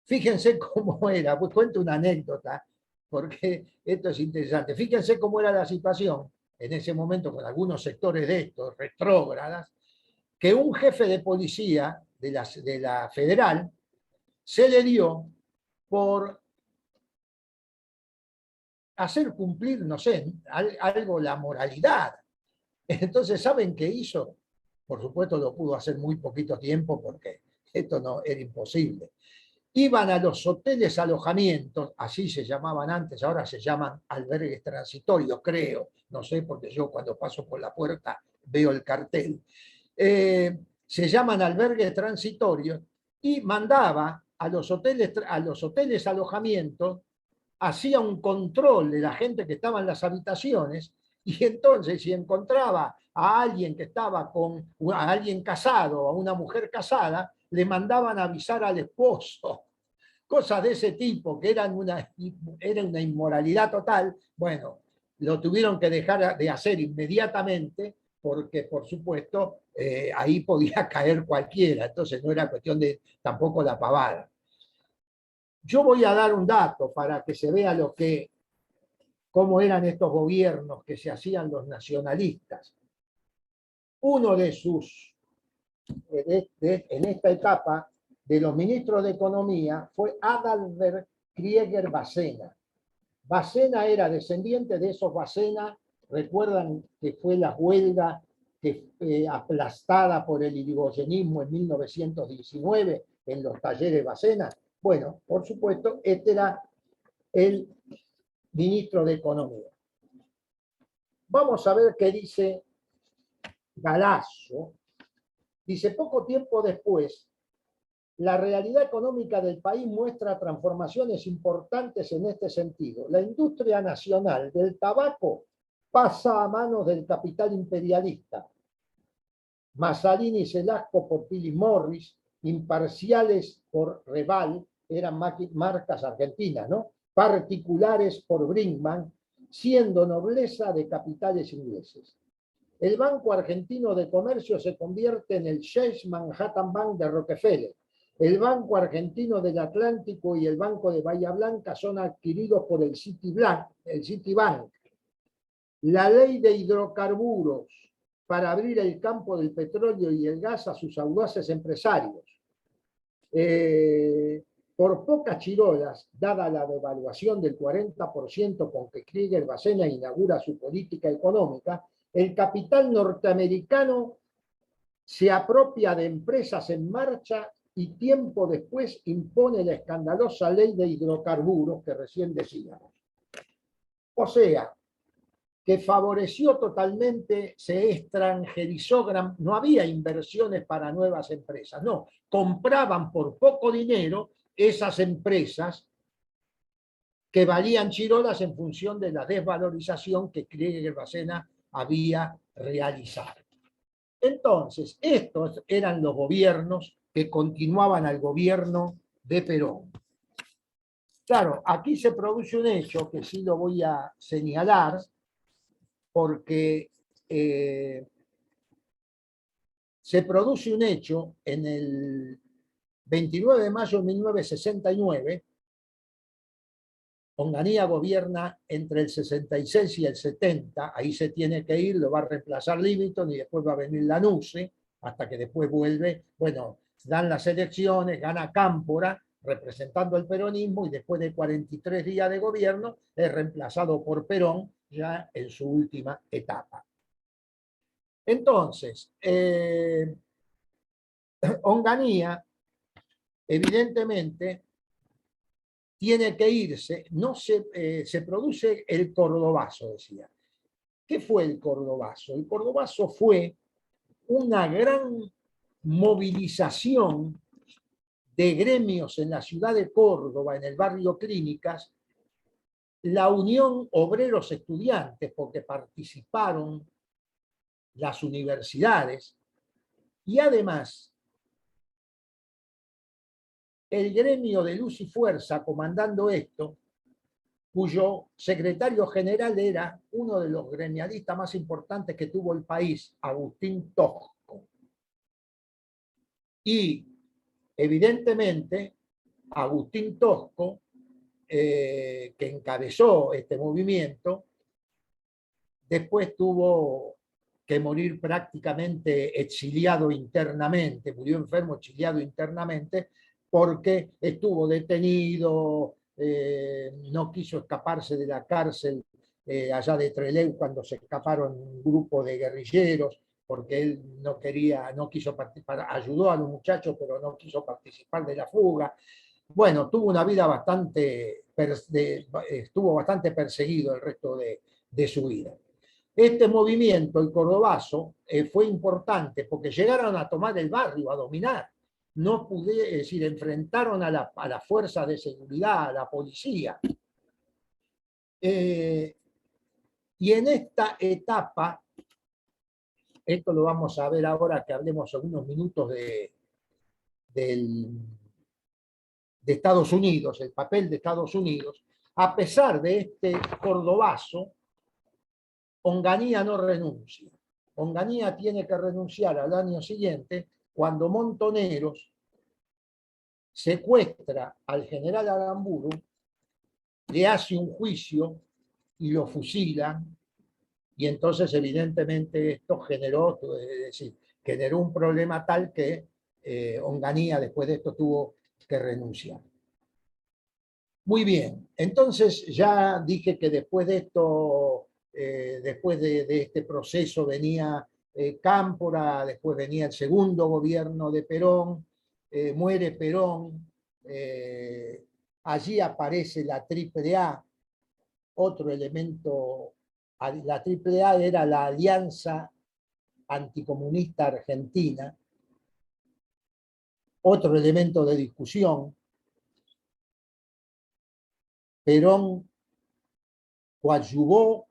Fíjense cómo era, pues cuento una anécdota, porque esto es interesante. Fíjense cómo era la situación en ese momento con algunos sectores de estos, retrógradas, que un jefe de policía de la federal se le dio por hacer cumplir, no sé, algo la moralidad. Entonces, ¿saben qué hizo? Por supuesto lo pudo hacer muy poquito tiempo porque esto no era imposible. Iban a los hoteles alojamientos, así se llamaban antes, ahora se llaman albergues transitorios, creo, no sé, porque yo cuando paso por la puerta veo el cartel. Se llaman albergues transitorios y mandaba a los hoteles alojamientos, hacía un control de la gente que estaba en las habitaciones y entonces si encontraba a alguien que estaba a alguien casado, a una mujer casada, le mandaban a avisar al esposo. Cosas de ese tipo, que era una inmoralidad total. Bueno, lo tuvieron que dejar de hacer inmediatamente porque, por supuesto, ahí podía caer cualquiera. Entonces no era cuestión de tampoco la pavada. Yo voy a dar un dato para que se vea cómo eran estos gobiernos que se hacían los nacionalistas. Uno de sus, en esta etapa, de los ministros de Economía fue Adalbert Krieger Bacena. Bacena era descendiente de esos Bacena, recuerdan que fue la huelga aplastada por el irigoyenismo en 1919 en los talleres Bacena. Bueno, por supuesto, este era el ministro de Economía. Vamos a ver qué dice Galasso. Dice, poco tiempo después, la realidad económica del país muestra transformaciones importantes en este sentido. La industria nacional del tabaco pasa a manos del capital imperialista. Mazzalini y Selasco por Philip Morris, Imparciales por Reval, eran marcas argentinas, ¿no? Particulares por Brinkmann, siendo nobleza de capitales ingleses. El Banco Argentino de Comercio se convierte en el Chase Manhattan Bank de Rockefeller. El Banco Argentino del Atlántico y el Banco de Bahía Blanca son adquiridos por el Citibank. La ley de hidrocarburos para abrir el campo del petróleo y el gas a sus audaces empresarios. Por pocas chirolas, dada la devaluación del 40% con que Krieger-Bacena inaugura su política económica, el capital norteamericano se apropia de empresas en marcha y tiempo después impone la escandalosa ley de hidrocarburos que recién decíamos. O sea, que favoreció totalmente, se extranjerizó, no había inversiones para nuevas empresas, no, compraban por poco dinero esas empresas que valían chirolas en función de la desvalorización que Krieger-Bacena había realizado. Entonces, estos eran los gobiernos que continuaban al gobierno de Perón. Claro, aquí se produce un hecho que sí lo voy a señalar, porque se produce un hecho en el 29 de mayo de 1969. Onganía gobierna entre el 66 y el 70, ahí se tiene que ir, lo va a reemplazar Livingston y después va a venir Lanusse, hasta que después vuelve, bueno, dan las elecciones, gana Cámpora, representando el peronismo, y después de 43 días de gobierno es reemplazado por Perón, ya en su última etapa. Entonces, Onganía, evidentemente, tiene que irse, no se produce el cordobazo, decía. ¿Qué fue el cordobazo? El cordobazo fue una gran movilización de gremios en la ciudad de Córdoba, en el barrio Clínicas, la Unión Obreros Estudiantes, porque participaron las universidades, y además el gremio de Luz y Fuerza, comandando esto, cuyo secretario general era uno de los gremialistas más importantes que tuvo el país, Agustín Tosco. Y evidentemente Agustín Tosco, que encabezó este movimiento, después tuvo que morir prácticamente exiliado internamente, murió enfermo, exiliado internamente, porque estuvo detenido, no quiso escaparse de la cárcel allá de Trelew cuando se escaparon un grupo de guerrilleros, porque él no quiso participar, ayudó a los muchachos, pero no quiso participar de la fuga. Bueno, tuvo una vida estuvo bastante perseguido el resto de su vida. Este movimiento, el cordobazo, fue importante porque llegaron a tomar el barrio, a dominar. No es decir, enfrentaron a la fuerza de seguridad, a la policía. Y en esta etapa, esto lo vamos a ver ahora que hablemos algunos minutos de Estados Unidos, el papel de Estados Unidos, a pesar de este cordobazo, Onganía no renuncia. Onganía tiene que renunciar al año siguiente cuando Montoneros secuestra al general Aramburu, le hace un juicio y lo fusilan, y entonces evidentemente esto generó un problema tal que Onganía después de esto tuvo que renunciar. Muy bien, entonces ya dije que después de esto, después de este proceso venía Cámpora, después venía el segundo gobierno de Perón, muere Perón, allí aparece la AAA, otro elemento. La AAA era la Alianza Anticomunista Argentina, otro elemento de discusión. Perón coadyuvó,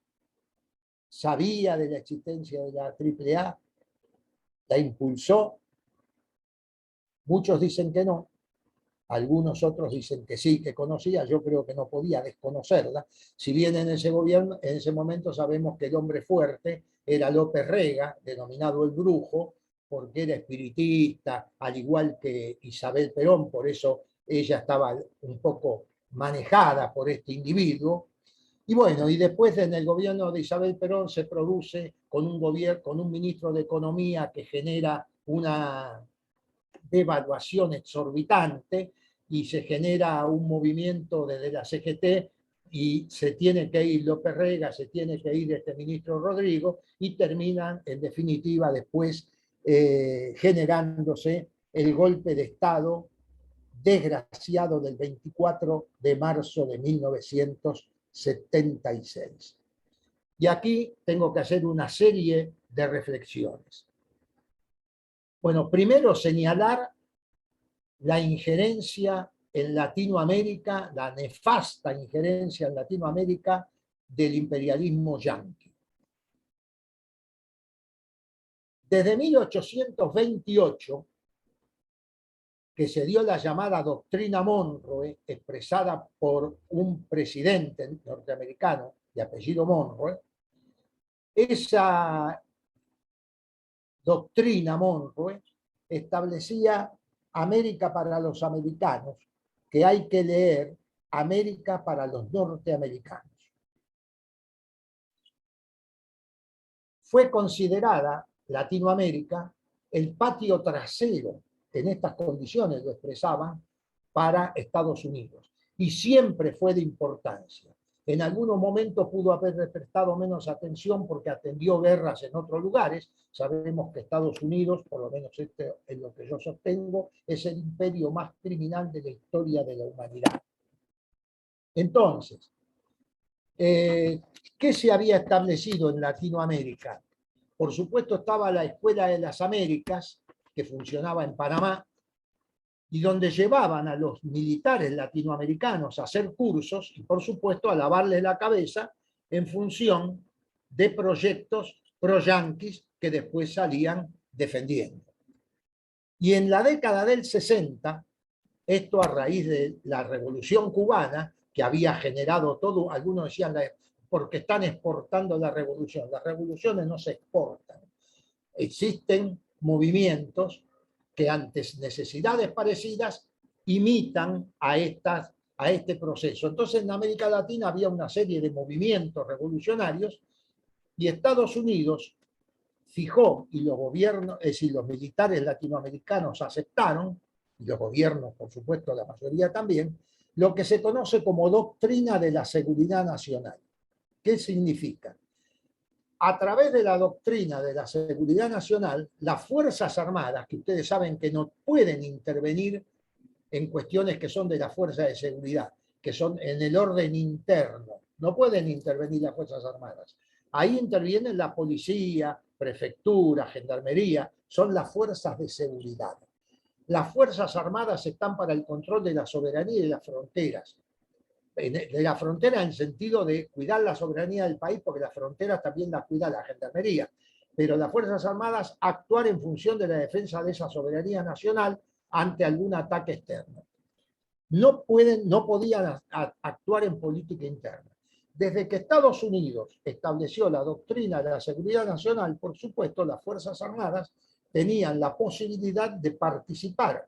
sabía de la existencia de la AAA, la impulsó. Muchos dicen que no, algunos otros dicen que sí, que conocía. Yo creo que no podía desconocerla. Si bien en ese gobierno, en ese momento sabemos que el hombre fuerte era López Rega, denominado el Brujo, porque era espiritista, al igual que Isabel Perón, por eso ella estaba un poco manejada por este individuo. Y bueno, y después en el gobierno de Isabel Perón se produce con un ministro de Economía que genera una devaluación exorbitante y se genera un movimiento desde la CGT y se tiene que ir López Rega, se tiene que ir este ministro Rodrigo y terminan en definitiva después generándose el golpe de Estado desgraciado del 24 de marzo de 1976. Y aquí tengo que hacer una serie de reflexiones. Bueno, primero señalar la injerencia en Latinoamérica, la nefasta injerencia en Latinoamérica del imperialismo yanqui. Desde 1828, que se dio la llamada doctrina Monroe, expresada por un presidente norteamericano de apellido Monroe, esa doctrina Monroe establecía América para los americanos, que hay que leer América para los norteamericanos. Fue considerada Latinoamérica el patio trasero, en estas condiciones lo expresaban, para Estados Unidos. Y siempre fue de importancia. En algunos momentos pudo haber prestado menos atención porque atendió guerras en otros lugares. Sabemos que Estados Unidos, por lo menos este es lo que yo sostengo, es el imperio más criminal de la historia de la humanidad. Entonces, ¿qué se había establecido en Latinoamérica? Por supuesto estaba la Escuela de las Américas, que funcionaba en Panamá, y donde llevaban a los militares latinoamericanos a hacer cursos y, por supuesto, a lavarles la cabeza en función de proyectos pro-yanquis que después salían defendiendo. Y en la década del 60, esto a raíz de la Revolución Cubana, que había generado todo, algunos decían, porque están exportando la revolución. Las revoluciones no se exportan. Existen movimientos que ante necesidades parecidas imitan a este proceso. Entonces en América Latina había una serie de movimientos revolucionarios y Estados Unidos fijó, y los gobiernos, es decir, los militares latinoamericanos aceptaron, y los gobiernos, por supuesto, la mayoría también, lo que se conoce como doctrina de la seguridad nacional. ¿Qué significa? A través de la doctrina de la seguridad nacional, las Fuerzas Armadas, que ustedes saben que no pueden intervenir en cuestiones que son de la fuerza de seguridad, que son en el orden interno, no pueden intervenir las Fuerzas Armadas. Ahí intervienen la policía, prefectura, gendarmería, son las fuerzas de seguridad. Las Fuerzas Armadas están para el control de la soberanía y de las fronteras. De la frontera en el sentido de cuidar la soberanía del país, porque las fronteras también las cuida la gendarmería, pero las Fuerzas Armadas actuar en función de la defensa de esa soberanía nacional ante algún ataque externo. No podían actuar en política interna. Desde que Estados Unidos estableció la doctrina de la seguridad nacional, por supuesto, las Fuerzas Armadas tenían la posibilidad de participar.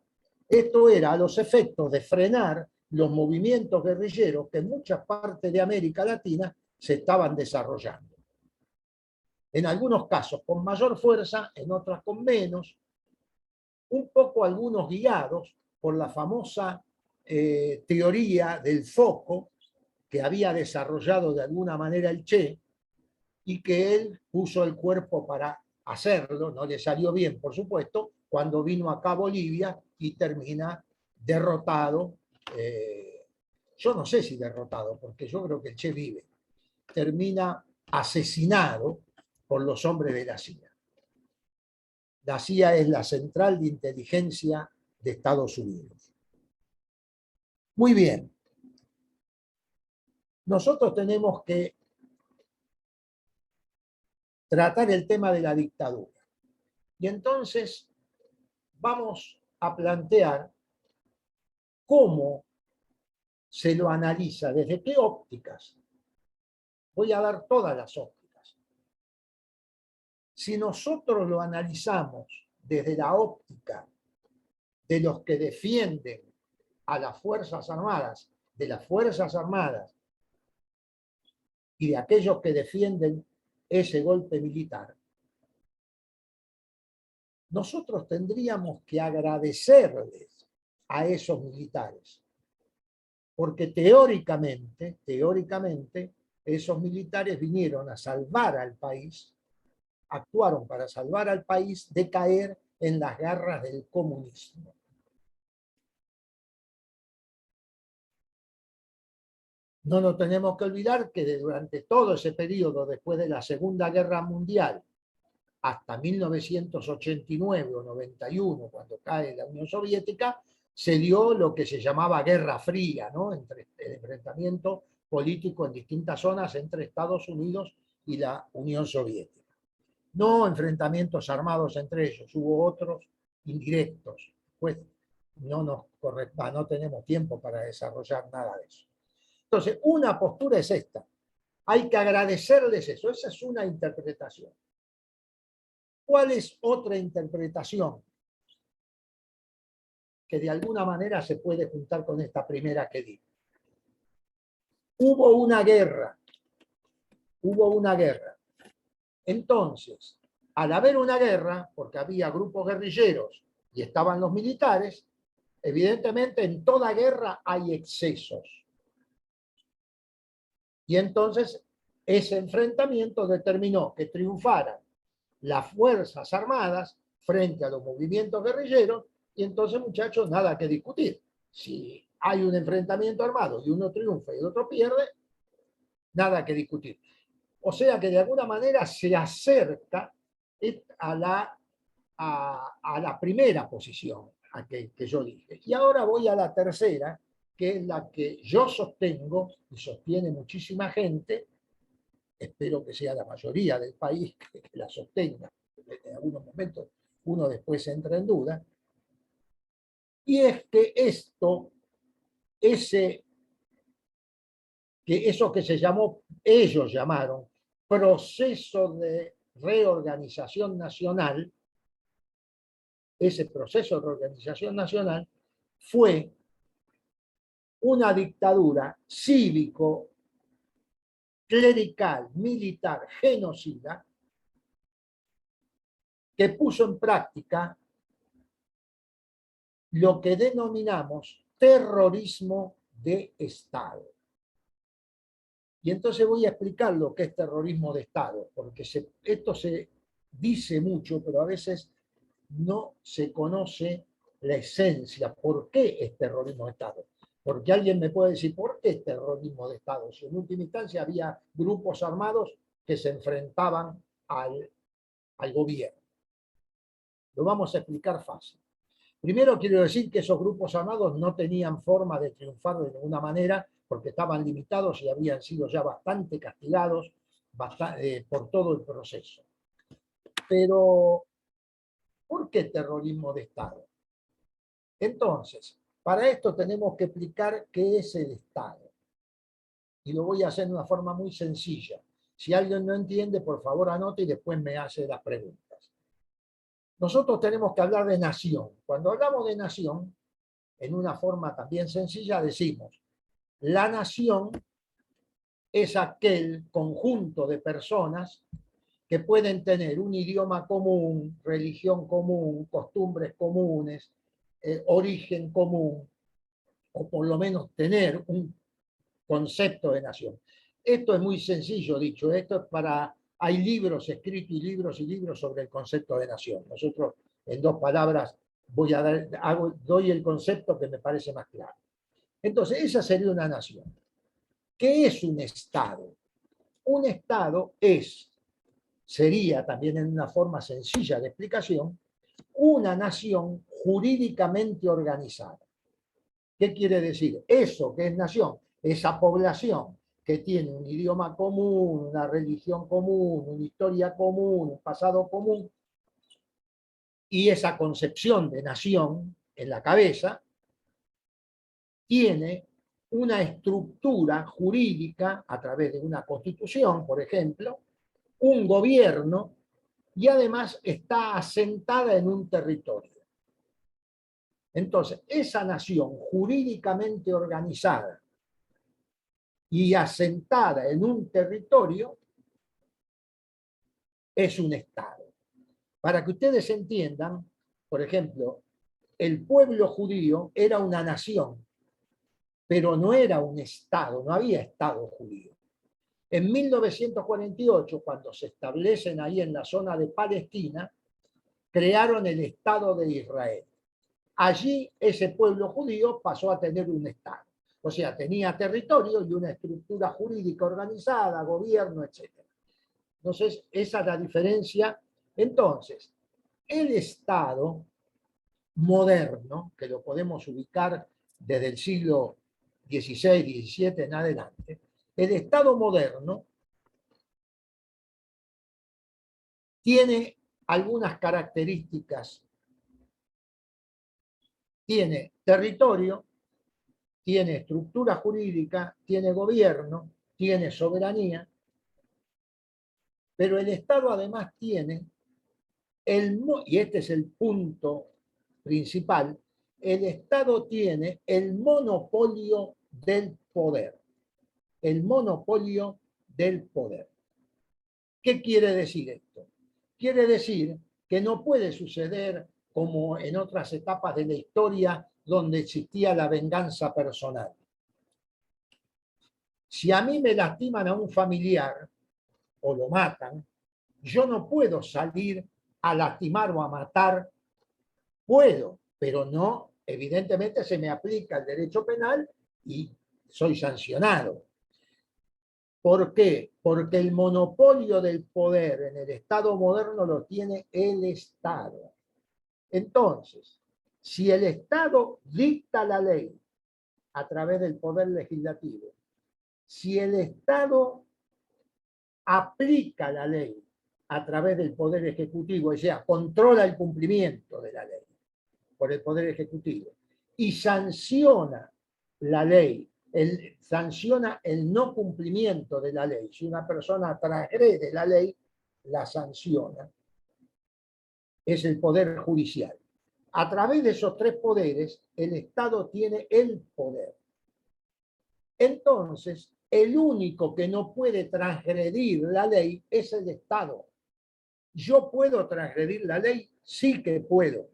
Esto era a los efectos de frenar los movimientos guerrilleros que en muchas partes de América Latina se estaban desarrollando. En algunos casos con mayor fuerza, en otras con menos, un poco algunos guiados por la famosa teoría del foco que había desarrollado de alguna manera el Che y que él puso el cuerpo para hacerlo, no le salió bien, por supuesto, cuando vino acá a Bolivia y termina derrotado. Yo no sé si derrotado, porque yo creo que el Che vive. Termina asesinado por los hombres de la CIA. La CIA es la central de inteligencia de Estados Unidos. Muy bien. Nosotros tenemos que tratar el tema de la dictadura. Y entonces vamos a plantear cómo se lo analiza, desde qué ópticas. Voy a dar todas las ópticas. Si nosotros lo analizamos desde la óptica de los que defienden a las Fuerzas Armadas, de las Fuerzas Armadas y de aquellos que defienden ese golpe militar, nosotros tendríamos que agradecerles a esos militares, porque teóricamente, esos militares vinieron a salvar al país, actuaron para salvar al país de caer en las garras del comunismo. No nos tenemos que olvidar que durante todo ese periodo, después de la Segunda Guerra Mundial, hasta 1989 o 91, cuando cae la Unión Soviética, se dio lo que se llamaba Guerra Fría, ¿no? Entre el enfrentamiento político en distintas zonas entre Estados Unidos y la Unión Soviética. No enfrentamientos armados entre ellos, hubo otros indirectos. Pues no tenemos tiempo para desarrollar nada de eso. Entonces, una postura es esta. Hay que agradecerles eso. Esa es una interpretación. ¿Cuál es otra interpretación que de alguna manera se puede juntar con esta primera que di? Hubo una guerra. Entonces, al haber una guerra, porque había grupos guerrilleros y estaban los militares, evidentemente en toda guerra hay excesos. Y entonces ese enfrentamiento determinó que triunfaran las Fuerzas Armadas frente a los movimientos guerrilleros, y entonces, muchachos, nada que discutir. Si hay un enfrentamiento armado y uno triunfa y el otro pierde, nada que discutir. O sea que de alguna manera se acerca a la primera posición que yo dije. Y ahora voy a la tercera, que es la que yo sostengo y sostiene muchísima gente. Espero que sea la mayoría del país que la sostenga. En algunos momentos uno después entra en duda. Y es que eso que ellos llamaron proceso de reorganización nacional, ese proceso de reorganización nacional fue una dictadura cívico, clerical, militar, genocida, que puso en práctica lo que denominamos terrorismo de Estado. Y entonces voy a explicar lo que es terrorismo de Estado, porque esto se dice mucho, pero a veces no se conoce la esencia. ¿Por qué es terrorismo de Estado? Porque alguien me puede decir, ¿por qué es terrorismo de Estado? Si en última instancia había grupos armados que se enfrentaban al gobierno. Lo vamos a explicar fácil. Primero quiero decir que esos grupos armados no tenían forma de triunfar de ninguna manera porque estaban limitados y habían sido ya bastante castigados por todo el proceso. Pero, ¿por qué terrorismo de Estado? Entonces, para esto tenemos que explicar qué es el Estado. Y lo voy a hacer de una forma muy sencilla. Si alguien no entiende, por favor anote y después me hace las preguntas. Nosotros tenemos que hablar de nación. Cuando hablamos de nación, en una forma también sencilla, decimos, la nación es aquel conjunto de personas que pueden tener un idioma común, religión común, costumbres comunes, origen común, o por lo menos tener un concepto de nación. Esto es muy sencillo dicho, hay libros escritos y libros sobre el concepto de nación. Nosotros en 2 palabras doy el concepto que me parece más claro. Entonces, esa sería una nación. ¿Qué es un Estado? Un Estado sería también en una forma sencilla de explicación, una nación jurídicamente organizada. ¿Qué quiere decir? Eso que es nación, esa población que tiene un idioma común, una religión común, una historia común, un pasado común, y esa concepción de nación en la cabeza, tiene una estructura jurídica a través de una constitución, por ejemplo, un gobierno y además está asentada en un territorio. Entonces, esa nación jurídicamente organizada y asentada en un territorio es un Estado. Para que ustedes entiendan, por ejemplo, el pueblo judío era una nación, pero no era un Estado, no había Estado judío. En 1948, cuando se establecen ahí en la zona de Palestina, crearon el Estado de Israel. Allí ese pueblo judío pasó a tener un Estado. O sea, tenía territorio y una estructura jurídica organizada, gobierno, etc. Entonces, esa es la diferencia. Entonces, el Estado moderno, que lo podemos ubicar desde el siglo XVI, XVII en adelante, el Estado moderno tiene algunas características. Tiene territorio, tiene estructura jurídica, tiene gobierno, tiene soberanía, pero el Estado además tiene, y este es el punto principal, el Estado tiene el monopolio del poder. El monopolio del poder. ¿Qué quiere decir esto? Quiere decir que no puede suceder como en otras etapas de la historia donde existía la venganza personal. Si a mí me lastiman a un familiar o lo matan, yo no puedo salir a lastimar o a matar. Puedo, pero no, evidentemente se me aplica el derecho penal y soy sancionado. ¿Por qué? Porque el monopolio del poder en el Estado moderno lo tiene el Estado. Entonces, si el Estado dicta la ley a través del poder legislativo, si el Estado aplica la ley a través del poder ejecutivo, o sea, controla el cumplimiento de la ley por el poder ejecutivo, y sanciona la ley, sanciona el no cumplimiento de la ley. Si una persona transgrede la ley, la sanciona. Es el poder judicial. A través de esos tres poderes, el Estado tiene el poder. Entonces, el único que no puede transgredir la ley es el Estado. ¿Yo puedo transgredir la ley? Sí que puedo.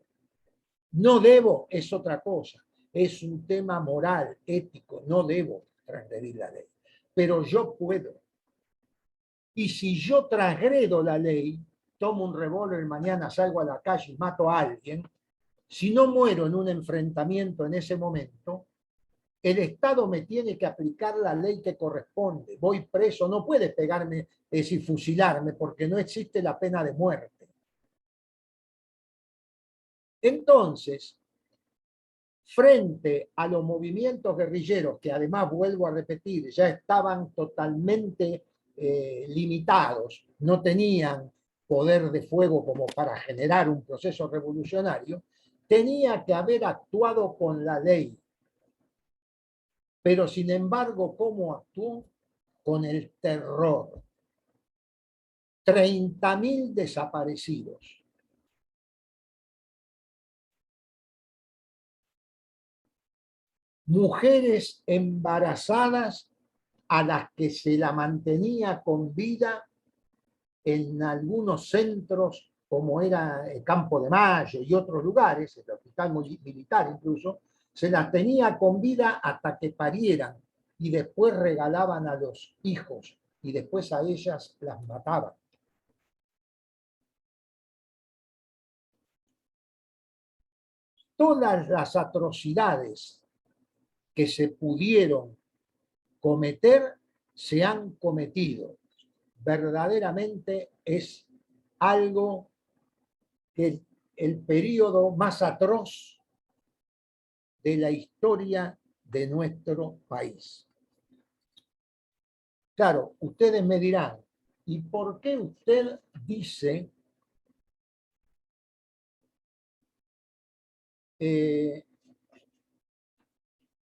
No debo, es otra cosa. Es un tema moral, ético. No debo transgredir la ley. Pero yo puedo. Y si yo transgredo la ley, tomo un revólver, mañana salgo a la calle y mato a alguien, si no muero en un enfrentamiento en ese momento, el Estado me tiene que aplicar la ley que corresponde. Voy preso, no puede pegarme, es decir, fusilarme, porque no existe la pena de muerte. Entonces, frente a los movimientos guerrilleros, que además, vuelvo a repetir, ya estaban totalmente limitados, no tenían poder de fuego como para generar un proceso revolucionario, tenía que haber actuado con la ley. Pero sin embargo, ¿cómo actuó? Con el terror. 30.000 desaparecidos. Mujeres embarazadas a las que se la mantenía con vida en algunos centros, como era el Campo de Mayo y otros lugares, el hospital militar incluso, se las tenía con vida hasta que parieran y después regalaban a los hijos y después a ellas las mataban. Todas las atrocidades que se pudieron cometer se han cometido. Verdaderamente es algo que el periodo más atroz de la historia de nuestro país. Claro, ustedes me dirán, ¿y por qué usted dice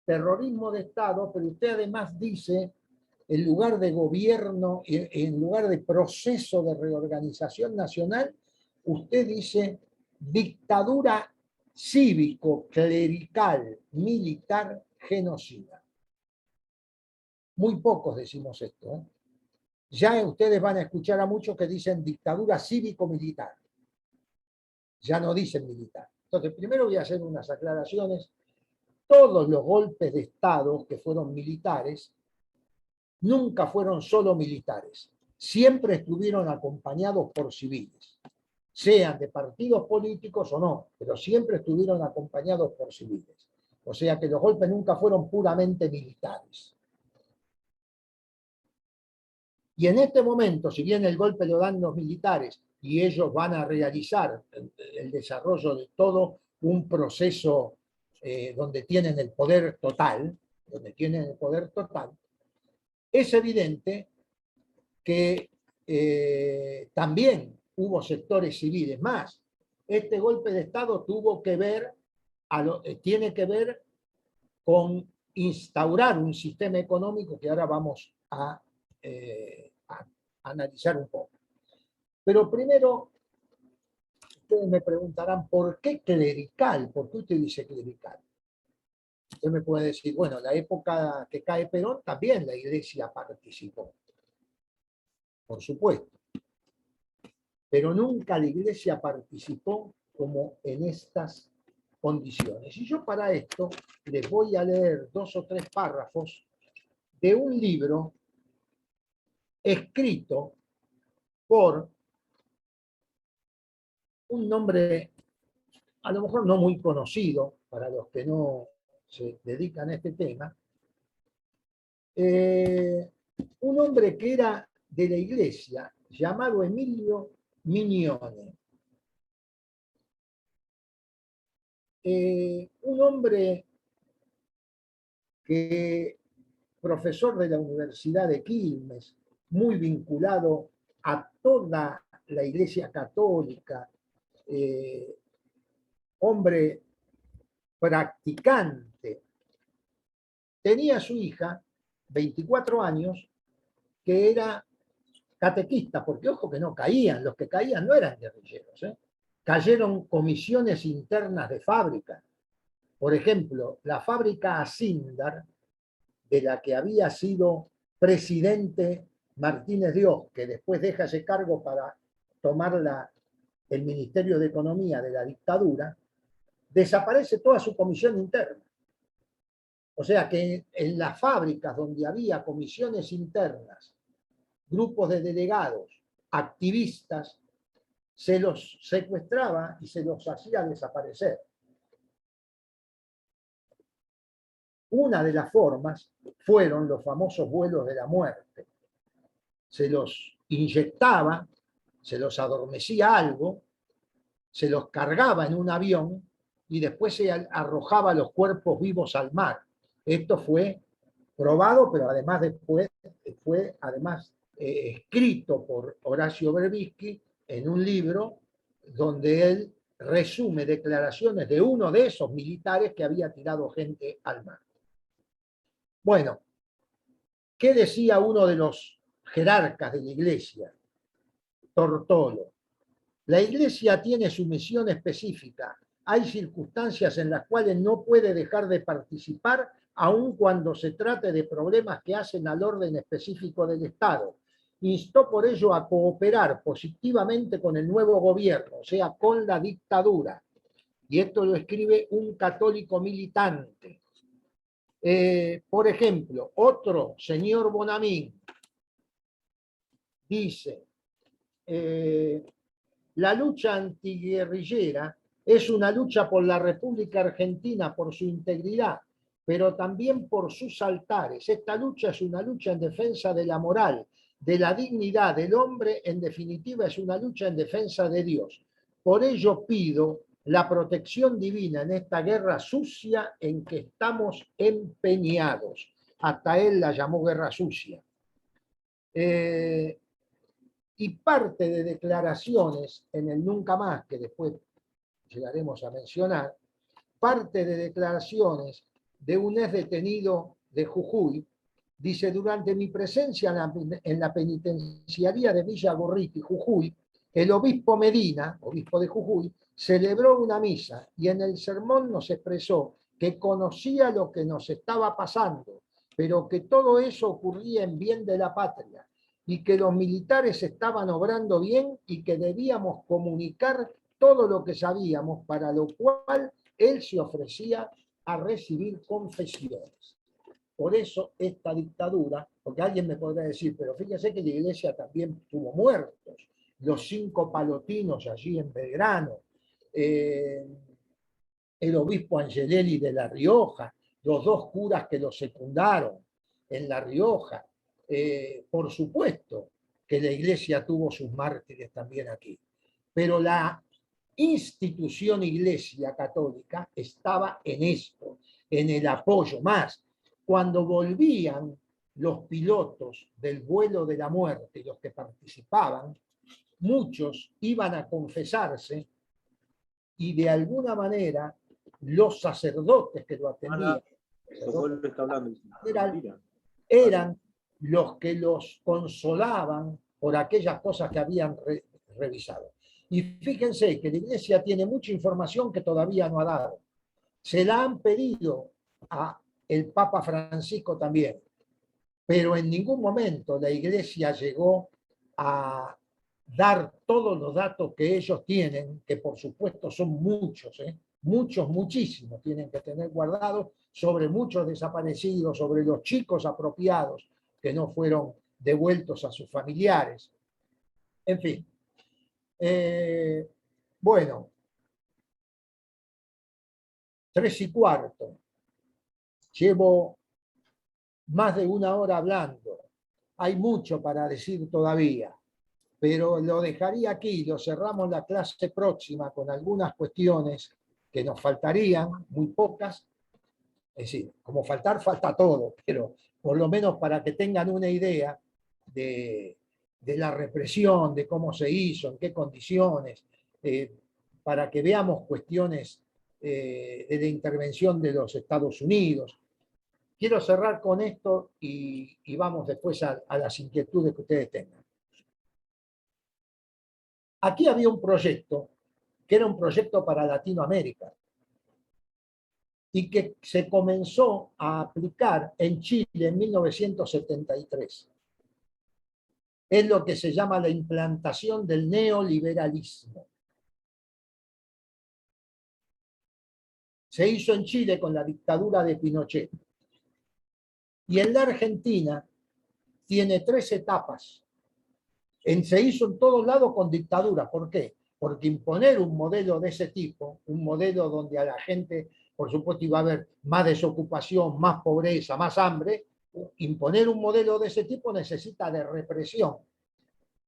terrorismo de Estado, pero usted además dice, en lugar de gobierno, en lugar de proceso de reorganización nacional, usted dice dictadura cívico-clerical, militar, genocida. Muy pocos decimos esto, ¿eh? Ya ustedes van a escuchar a muchos que dicen dictadura cívico-militar. Ya no dicen militar. Entonces, primero voy a hacer unas aclaraciones. Todos los golpes de Estado que fueron militares nunca fueron solo militares. Siempre estuvieron acompañados por civiles, sean de partidos políticos o no, pero siempre estuvieron acompañados por civiles. O sea que los golpes nunca fueron puramente militares. Y en este momento, si bien el golpe lo dan los militares y ellos van a realizar el desarrollo de todo un proceso donde tienen el poder total, es evidente que también hubo sectores civiles más. Este golpe de Estado tiene que ver con instaurar un sistema económico que ahora vamos a analizar un poco. Pero primero, ustedes me preguntarán, ¿por qué clerical? ¿Por qué usted dice clerical? Usted me puede decir, bueno, la época que cae Perón, también la iglesia participó. Por supuesto. Pero nunca la iglesia participó como en estas condiciones. Y yo para esto les voy a leer 2 o 3 párrafos de un libro escrito por un nombre a lo mejor no muy conocido para los que no se dedican a este tema, un hombre que era de la iglesia llamado Emilio Mignone. Un hombre que, profesor de la Universidad de Quilmes, muy vinculado a toda la Iglesia Católica, hombre practicante, tenía a su hija, 24 años, que era catequista, porque ojo que no caían, los que caían no eran guerrilleros, cayeron comisiones internas de fábrica. Por ejemplo, la fábrica Asindar, de la que había sido presidente Martínez Dios, que después deja ese cargo para tomar el Ministerio de Economía de la dictadura, desaparece toda su comisión interna. O sea que en las fábricas donde había comisiones internas, grupos de delegados, activistas, se los secuestraba y se los hacía desaparecer. Una de las formas fueron los famosos vuelos de la muerte. Se los inyectaba, se los adormecía algo, se los cargaba en un avión y después se arrojaba los cuerpos vivos al mar. Esto fue probado, pero además después fue escrito por Horacio Berbisky en un libro donde él resume declaraciones de uno de esos militares que había tirado gente al mar. Bueno, ¿qué decía uno de los jerarcas de la iglesia? Tortolo. La iglesia tiene su misión específica. Hay circunstancias en las cuales no puede dejar de participar, aun cuando se trate de problemas que hacen al orden específico del Estado. Instó por ello a cooperar positivamente con el nuevo gobierno, o sea, con la dictadura. Y esto lo escribe un católico militante. Por ejemplo, otro señor Bonamín dice, la lucha antiguerrillera es una lucha por la República Argentina, por su integridad, pero también por sus altares. Esta lucha es una lucha en defensa de la moral, de la dignidad del hombre, en definitiva es una lucha en defensa de Dios. Por ello pido la protección divina en esta guerra sucia en que estamos empeñados. Hasta él la llamó guerra sucia. Y parte de declaraciones en el Nunca Más, que después llegaremos a mencionar, parte de declaraciones de un ex detenido de Jujuy, dice, durante mi presencia en la penitenciaría de Villa Gorriti, Jujuy, el obispo Medina, obispo de Jujuy, celebró una misa y en el sermón nos expresó que conocía lo que nos estaba pasando, pero que todo eso ocurría en bien de la patria y que los militares estaban obrando bien y que debíamos comunicar todo lo que sabíamos, para lo cual él se ofrecía a recibir confesiones. Por eso esta dictadura, porque alguien me podrá decir, pero fíjese que la iglesia también tuvo muertos, los 5 palotinos allí en Belgrano, el obispo Angelelli de La Rioja, los 2 curas que lo secundaron en La Rioja. Por supuesto que la iglesia tuvo sus mártires también aquí, pero la institución Iglesia Católica estaba en esto, en el apoyo. Más, cuando volvían los pilotos del vuelo de la muerte, los que participaban, muchos iban a confesarse y de alguna manera los sacerdotes que lo atendían eran los que los consolaban por aquellas cosas que habían revisado. Y fíjense que la iglesia tiene mucha información que todavía no ha dado. Se la han pedido a el Papa Francisco también, pero en ningún momento la iglesia llegó a dar todos los datos que ellos tienen, que por supuesto son muchos, muchísimos tienen que tener guardados, sobre muchos desaparecidos, sobre los chicos apropiados que no fueron devueltos a sus familiares. En fin. Bueno, 3:15. Llevo más de 1 hora hablando. Hay mucho para decir todavía, pero lo dejaría aquí. Lo cerramos la clase próxima con algunas cuestiones que nos faltarían, muy pocas. Es decir, como falta todo, pero por lo menos para que tengan una idea de la represión, de cómo se hizo, en qué condiciones, para que veamos cuestiones de la intervención de los Estados Unidos. Quiero cerrar con esto y vamos después a las inquietudes que ustedes tengan. Aquí había un proyecto que era un proyecto para Latinoamérica y que se comenzó a aplicar en Chile en 1973. Es lo que se llama la implantación del neoliberalismo. Se hizo en Chile con la dictadura de Pinochet. Y en la Argentina tiene 3 etapas. Se hizo en todos lados con dictadura. ¿Por qué? Porque imponer un modelo de ese tipo, un modelo donde a la gente, por supuesto, iba a haber más desocupación, más pobreza, más hambre, imponer un modelo de ese tipo necesita de represión.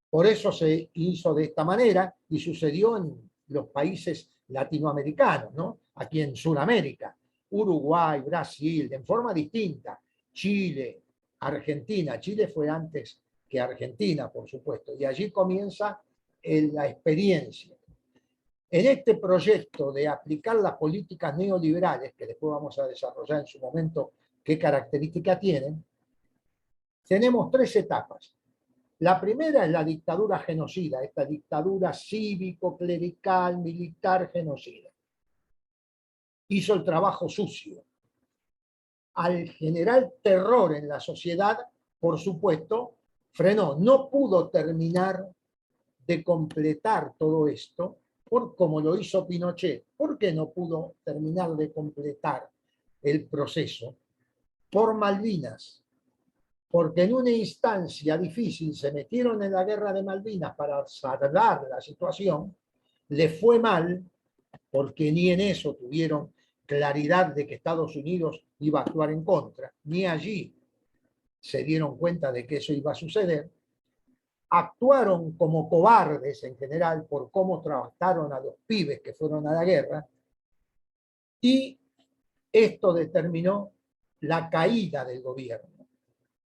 Por eso se hizo de esta manera y sucedió en los países latinoamericanos, ¿no? Aquí en Sudamérica, Uruguay, Brasil, en forma distinta, Chile, Argentina. Chile fue antes que Argentina, por supuesto, y allí comienza la experiencia. En este proyecto de aplicar las políticas neoliberales, que después vamos a desarrollar en su momento qué características tienen, tenemos 3 etapas. La primera es la dictadura genocida, esta dictadura cívico-clerical, militar, genocida. Hizo el trabajo sucio. Al generar terror en la sociedad, por supuesto, frenó. No pudo terminar de completar todo esto, como lo hizo Pinochet. ¿Por qué no pudo terminar de completar el proceso? Por Malvinas. Porque en una instancia difícil se metieron en la guerra de Malvinas para salvar la situación, le fue mal, porque ni en eso tuvieron claridad de que Estados Unidos iba a actuar en contra, ni allí se dieron cuenta de que eso iba a suceder. Actuaron como cobardes en general por cómo trataron a los pibes que fueron a la guerra, y esto determinó la caída del gobierno,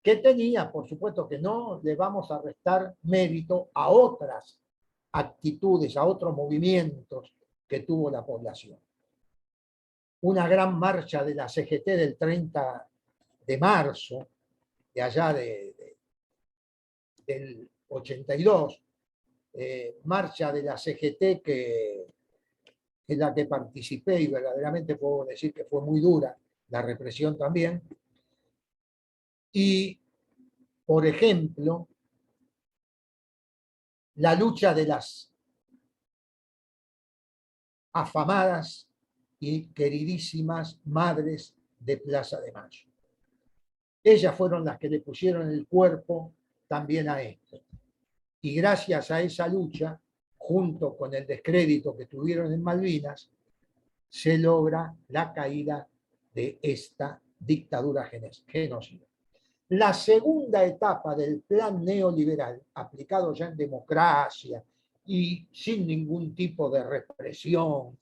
que tenía, por supuesto que no le vamos a restar mérito a otras actitudes, a otros movimientos que tuvo la población. Una gran marcha de la CGT del 30 de marzo, de allá del 82, marcha de la CGT en la que participé y verdaderamente puedo decir que fue muy dura, la represión también. Y, por ejemplo, la lucha de las afamadas y queridísimas madres de Plaza de Mayo. Ellas fueron las que le pusieron el cuerpo también a esto. Y gracias a esa lucha, junto con el descrédito que tuvieron en Malvinas, se logra la caída de esta dictadura genocida. La segunda etapa del plan neoliberal, aplicado ya en democracia y sin ningún tipo de represión,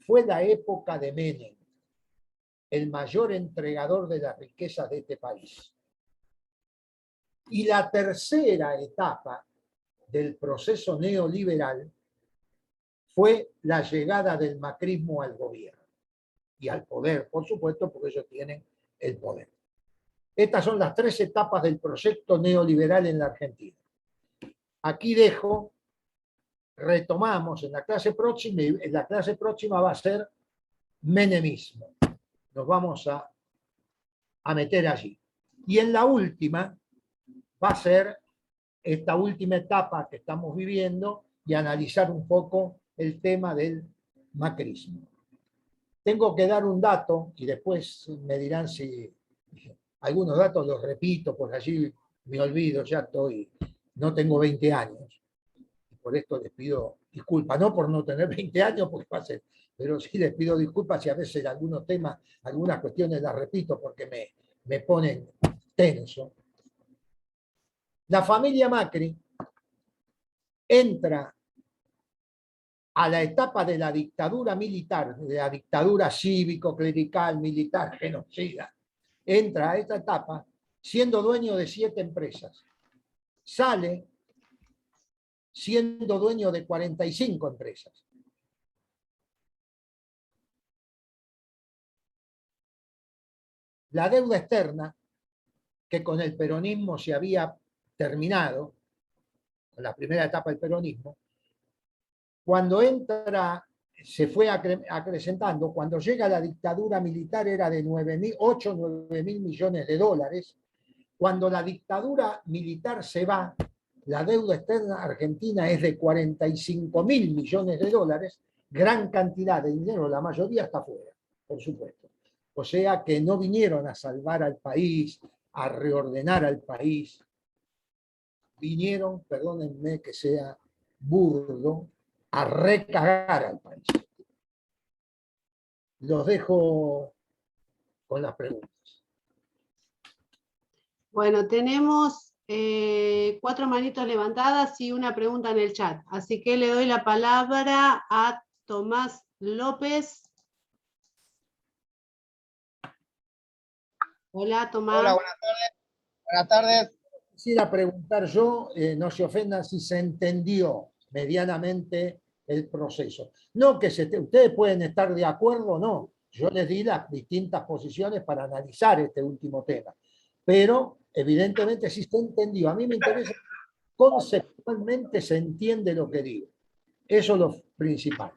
fue la época de Menem, el mayor entregador de las riquezas de este país. Y la tercera etapa del proceso neoliberal fue la llegada del macrismo al gobierno y al poder, por supuesto, porque ellos tienen el poder. Estas son las tres etapas del proyecto neoliberal en la Argentina. Aquí dejo, retomamos en la clase próxima, y en la clase próxima va a ser menemismo. Nos vamos a meter allí. Y en la última va a ser esta última etapa que estamos viviendo y analizar un poco el tema del macrismo. Tengo que dar un dato y después me dirán si algunos datos los repito, porque allí me olvido, ya estoy, no tengo 20 años. Por esto les pido disculpas, no por no tener 20 años, porque va a ser, pero sí les pido disculpas si a veces algunos temas, algunas cuestiones las repito porque me ponen tenso. La familia Macri entra a la etapa de la dictadura militar, de la dictadura cívico-clerical, militar, genocida. Entra a esta etapa siendo dueño de 7 empresas. Sale siendo dueño de 45 empresas. La deuda externa, que con el peronismo se había terminado, con la primera etapa del peronismo, cuando entra, se fue acrecentando, cuando llega la dictadura militar era de 8 o 9 mil millones de dólares, cuando la dictadura militar se va, la deuda externa argentina es de 45 mil millones de dólares, gran cantidad de dinero, la mayoría está fuera, por supuesto. O sea que no vinieron a salvar al país, a reordenar al país, vinieron, perdónenme que sea burdo, a recagar al país. Los dejo con las preguntas. Bueno, tenemos 4 manitos levantadas y una pregunta en el chat. Así que le doy la palabra a Tomás López. Hola, Tomás. Hola, buenas tardes. Buenas tardes. Quisiera preguntar yo, no se ofendan si se entendió medianamente el proceso. No que ustedes pueden estar de acuerdo o no. Yo les di las distintas posiciones para analizar este último tema. Pero evidentemente sí se entendió. A mí me interesa conceptualmente se entiende lo que digo. Eso es lo principal.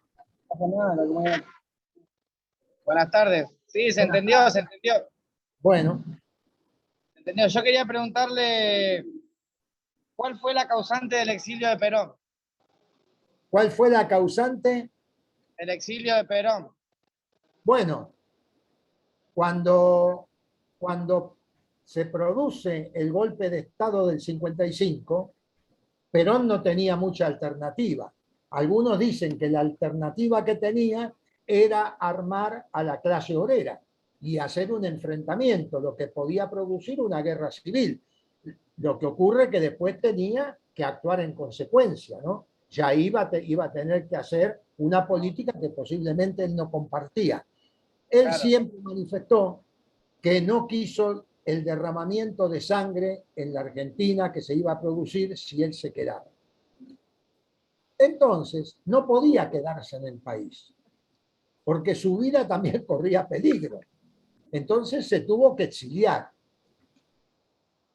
Buenas tardes. Sí, se entendió, se entendió. Bueno. Se entendió. Yo quería preguntarle, ¿cuál fue la causante del exilio de Perón? ¿Cuál fue la causante? El exilio de Perón. Bueno, cuando se produce el golpe de Estado del 55, Perón no tenía mucha alternativa. Algunos dicen que la alternativa que tenía era armar a la clase obrera y hacer un enfrentamiento, lo que podía producir una guerra civil. Lo que ocurre es que después tenía que actuar en consecuencia, ¿no? Ya iba a tener que hacer una política que posiblemente él no compartía. Él Claro. siempre manifestó que no quiso el derramamiento de sangre en la Argentina que se iba a producir si él se quedaba. Entonces, no podía quedarse en el país, porque su vida también corría peligro. Entonces se tuvo que exiliar.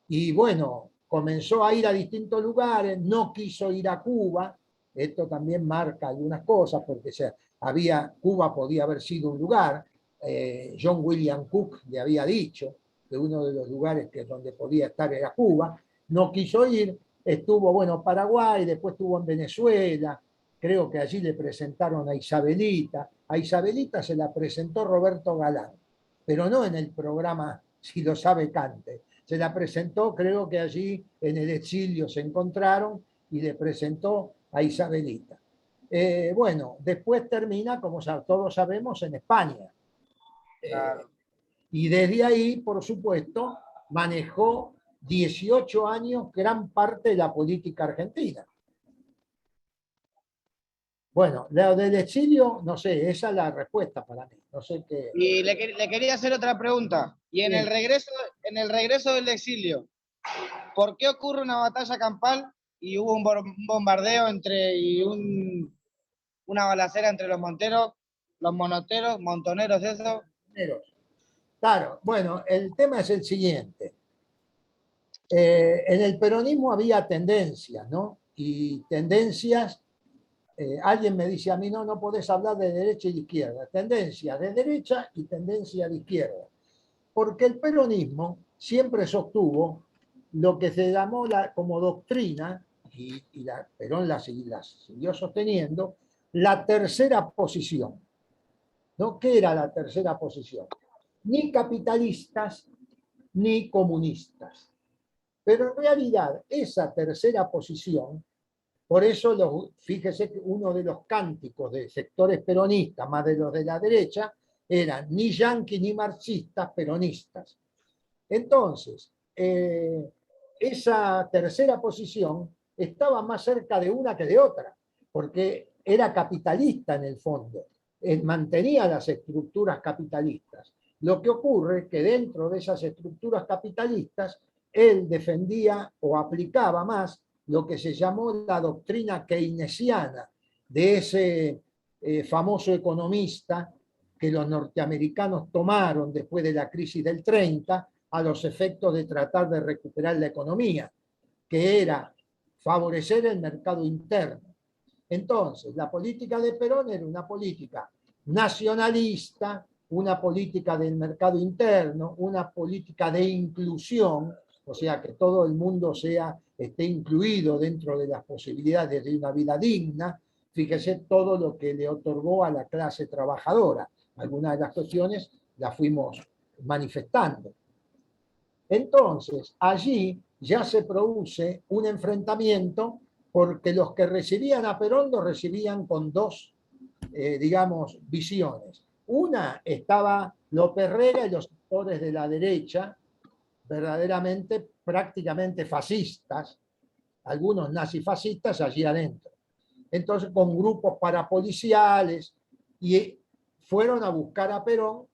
Y bueno, comenzó a ir a distintos lugares, no quiso ir a Cuba, Esto también marca algunas cosas, porque Cuba podía haber sido un lugar. John William Cook le había dicho que uno de los lugares donde podía estar era Cuba. No quiso ir, estuvo, bueno, Paraguay, después estuvo en Venezuela. Creo que allí le presentaron a Isabelita. A Isabelita se la presentó Roberto Galán, pero no en el programa Si lo sabe cante. Se la presentó, creo que allí en el exilio se encontraron y le presentó a Isabelita. Bueno, después termina, como todos sabemos, en España. Claro. Y desde ahí, por supuesto, manejó 18 años gran parte de la política argentina. Bueno, lo del exilio, no sé, esa es la respuesta para mí. No sé qué. Y le quería hacer otra pregunta. Y en el regreso del exilio, ¿por qué ocurre una batalla campal y hubo un bombardeo una balacera entre los montoneros, eso? Claro, bueno, el tema es el siguiente. En el peronismo había tendencias, ¿no? Y tendencias, alguien me dice a mí, no podés hablar de derecha y de izquierda. Tendencia de derecha y tendencia de izquierda. Porque el peronismo siempre sostuvo lo que se llamó como doctrina, y Perón la siguió sosteniendo, la tercera posición. ¿No? ¿Qué era la tercera posición? Ni capitalistas ni comunistas. Pero en realidad esa tercera posición, por eso fíjese que uno de los cánticos de sectores peronistas, más de los de la derecha, eran ni yanquis ni marxistas, peronistas. Entonces, esa tercera posición estaba más cerca de una que de otra, porque era capitalista en el fondo, mantenía las estructuras capitalistas. Lo que ocurre es que dentro de esas estructuras capitalistas, él defendía o aplicaba más lo que se llamó la doctrina keynesiana, de ese famoso economista que los norteamericanos tomaron después de la crisis del 30 a los efectos de tratar de recuperar la economía, que era favorecer el mercado interno. Entonces, la política de Perón era una política nacionalista, una política del mercado interno, una política de inclusión, o sea, que todo el mundo esté incluido dentro de las posibilidades de una vida digna. Fíjese todo lo que le otorgó a la clase trabajadora. Algunas de las cuestiones las fuimos manifestando. Entonces, allí ya se produce un enfrentamiento porque los que recibían a Perón lo recibían con dos, digamos, visiones. Una estaba López Rega y los sectores de la derecha, verdaderamente prácticamente fascistas, algunos nazifascistas allí adentro. Entonces, con grupos parapoliciales, y fueron a buscar a Perón.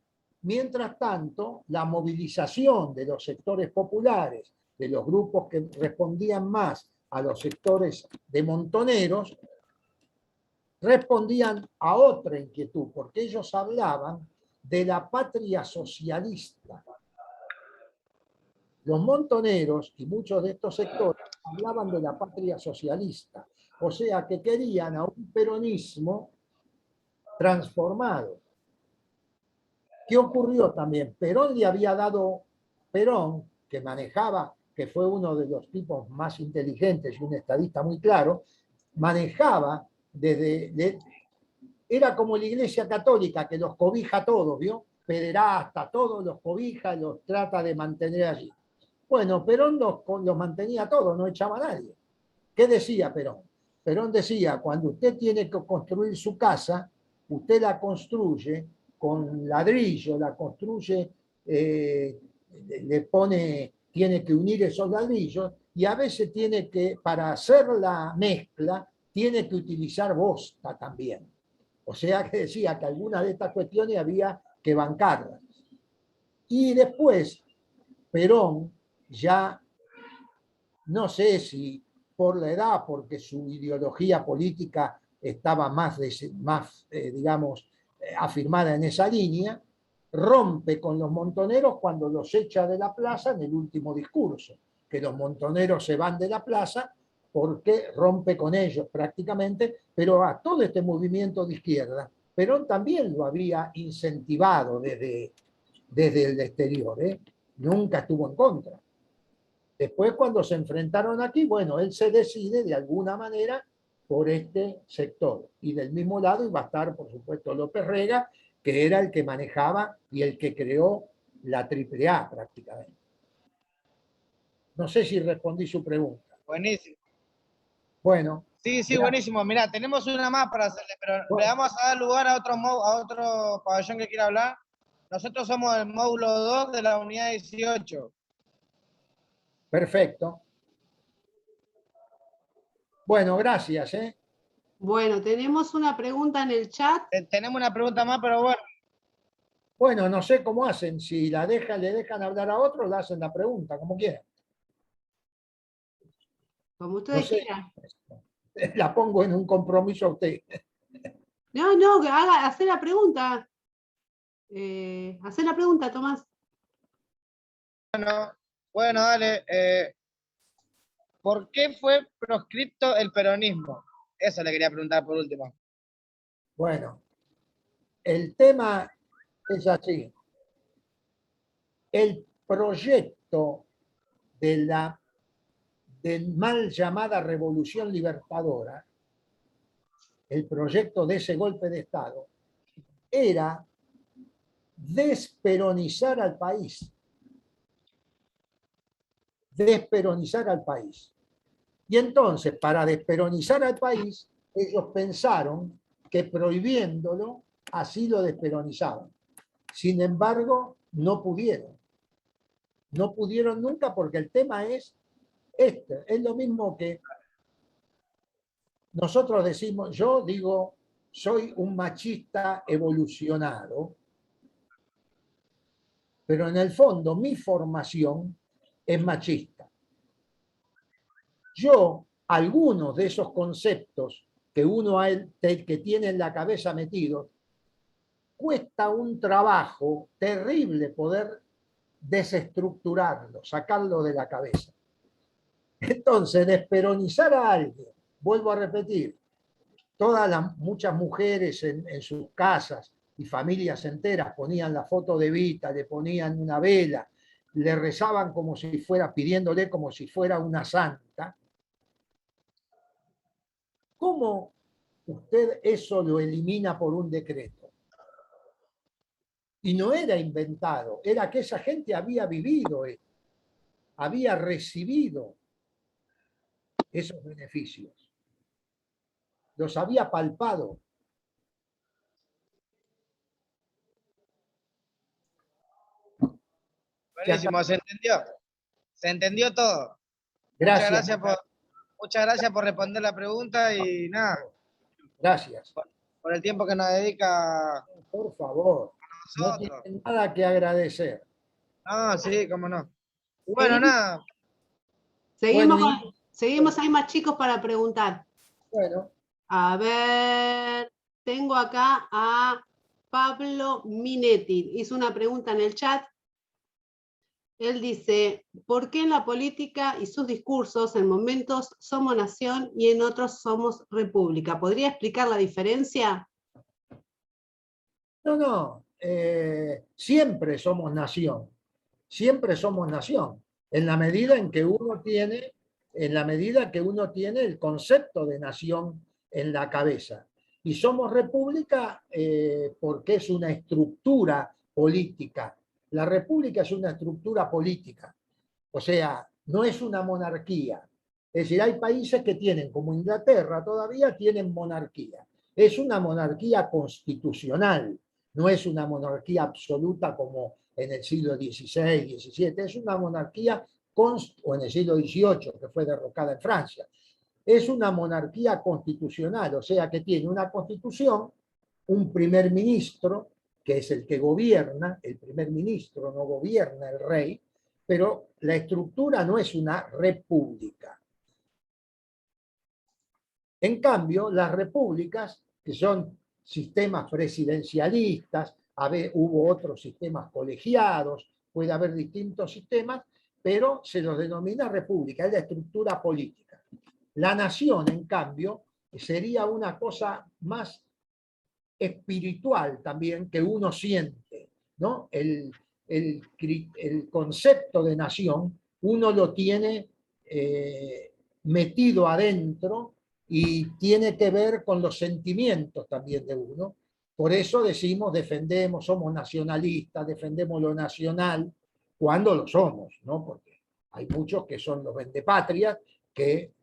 Mientras tanto, la movilización de los sectores populares, de los grupos que respondían más a los sectores de montoneros, respondían a otra inquietud, porque ellos hablaban de la patria socialista. Los montoneros y muchos de estos sectores hablaban de la patria socialista, o sea que querían a un peronismo transformado. ¿Qué ocurrió también? Perón, que manejaba, que fue uno de los tipos más inteligentes y un estadista muy claro, manejaba era como la Iglesia Católica, que los cobija a todos, ¿vio? Pederasta, todos los cobija y los trata de mantener allí. Bueno, Perón los mantenía a todos, no echaba a nadie. ¿Qué decía Perón? Perón decía, cuando usted tiene que construir su casa, usted la construye con ladrillo, la construye, tiene que unir esos ladrillos y a veces para hacer la mezcla, tiene que utilizar bosta también. O sea que decía que algunas de estas cuestiones había que bancarlas. Y después, Perón, ya no sé si por la edad, porque su ideología política estaba más digamos, afirmada en esa línea, rompe con los montoneros cuando los echa de la plaza en el último discurso, que los montoneros se van de la plaza por qué rompe con ellos prácticamente, pero a todo este movimiento de izquierda, Perón también lo había incentivado desde el exterior, ¿eh? Nunca estuvo en contra. Después, cuando se enfrentaron aquí, bueno, él se decide de alguna manera por este sector. Y del mismo lado iba a estar, por supuesto, López Rega, que era el que manejaba y el que creó la AAA prácticamente. No sé si respondí su pregunta. Buenísimo. Bueno. Sí, sí, gracias. buenísimo. Mirá, tenemos una más para hacerle, pero Bueno. le vamos a dar lugar a otro pabellón que quiera hablar. Nosotros somos el módulo 2 de la unidad 18. Perfecto. Bueno, gracias. Bueno, tenemos una pregunta en el chat. Tenemos una pregunta más, pero bueno. Bueno, no sé cómo hacen. Si le dejan hablar a otros, le hacen la pregunta, como quieran. Como ustedes No sé. quieran. La pongo en un compromiso a usted. No, no, hacer la pregunta. Hacer la pregunta, Tomás. Bueno, dale. ¿Por qué fue proscripto el peronismo? Eso le quería preguntar por último. Bueno, el tema es así. El proyecto de mal llamada Revolución Libertadora, el proyecto de ese golpe de Estado, era desperonizar al país. Desperonizar al país. Y entonces, para desperonizar al país, ellos pensaron que prohibiéndolo, así lo desperonizaban. Sin embargo, no pudieron. No pudieron nunca porque el tema es este. Es lo mismo que nosotros decimos, yo digo, soy un machista evolucionado, pero en el fondo mi formación es machista. Yo, algunos de esos conceptos que uno que tiene en la cabeza metido, cuesta un trabajo terrible poder desestructurarlo, sacarlo de la cabeza. Entonces, desperonizar a alguien, vuelvo a repetir, muchas mujeres en sus casas y familias enteras ponían la foto de Evita, le ponían una vela, le rezaban como si fuera, pidiéndole como si fuera una santa. ¿Cómo usted eso lo elimina por un decreto? Y no era inventado, era que esa gente había vivido esto, había recibido esos beneficios, los había palpado. Buenísimo, se entendió. Se entendió todo. Gracias. Muchas gracias por responder la pregunta y nada. Gracias. Por el tiempo que nos dedica. Por favor, no tiene nada que agradecer. No, sí, cómo no. Bueno, nada. Seguimos, hay más chicos para preguntar. Bueno. A ver, tengo acá a Pablo Minetti. Hizo una pregunta en el chat. Él dice, ¿por qué en la política y sus discursos en momentos somos nación y en otros somos república? ¿Podría explicar la diferencia? No. Siempre somos nación. Siempre somos nación. En la medida en que uno tiene, el concepto de nación en la cabeza. Y somos república porque es una estructura política. La república es una estructura política. O sea, no es una monarquía. Es decir, hay países que tienen, como Inglaterra todavía, tienen monarquía. Es una monarquía constitucional. No es una monarquía absoluta como en el siglo XVI, XVII. Es una monarquía, o en el siglo XVIII, que fue derrocada en Francia. Es una monarquía constitucional, o sea que tiene una constitución, un primer ministro, que es el que gobierna, el primer ministro no gobierna el rey, pero la estructura no es una república. En cambio, las repúblicas, que son sistemas presidencialistas, hubo otros sistemas colegiados, puede haber distintos sistemas, pero se los denomina república, es la estructura política. La nación, en cambio, sería una cosa más espiritual también que uno siente, ¿no? El concepto de nación uno lo tiene metido adentro y tiene que ver con los sentimientos también de uno. Por eso decimos, defendemos, somos nacionalistas, defendemos lo nacional, cuando lo somos, ¿no? Porque hay muchos que son los vendepatrias, que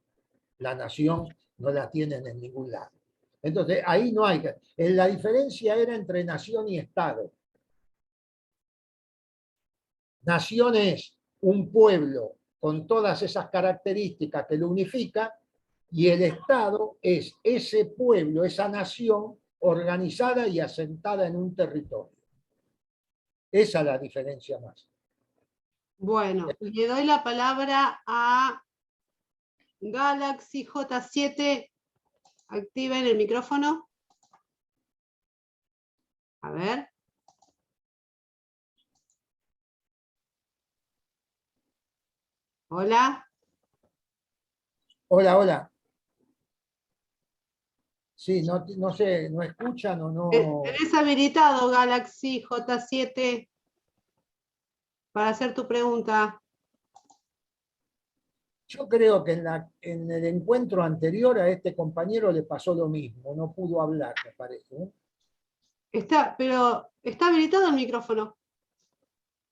la nación no la tienen en ningún lado. Entonces, ahí no hay que... La diferencia era entre nación y Estado. Nación es un pueblo con todas esas características que lo unifica, y el Estado es ese pueblo, esa nación organizada y asentada en un territorio. Esa es la diferencia más. Bueno, le doy la palabra a Galaxy J7. Activen el micrófono. A ver. Hola. Hola, hola. Sí, no sé, ¿no escuchan o no? ¿Tenés habilitado Galaxy J7 para hacer tu pregunta? Yo creo que en el encuentro anterior a este compañero le pasó lo mismo, no pudo hablar, me parece, ¿eh? Pero está habilitado el micrófono.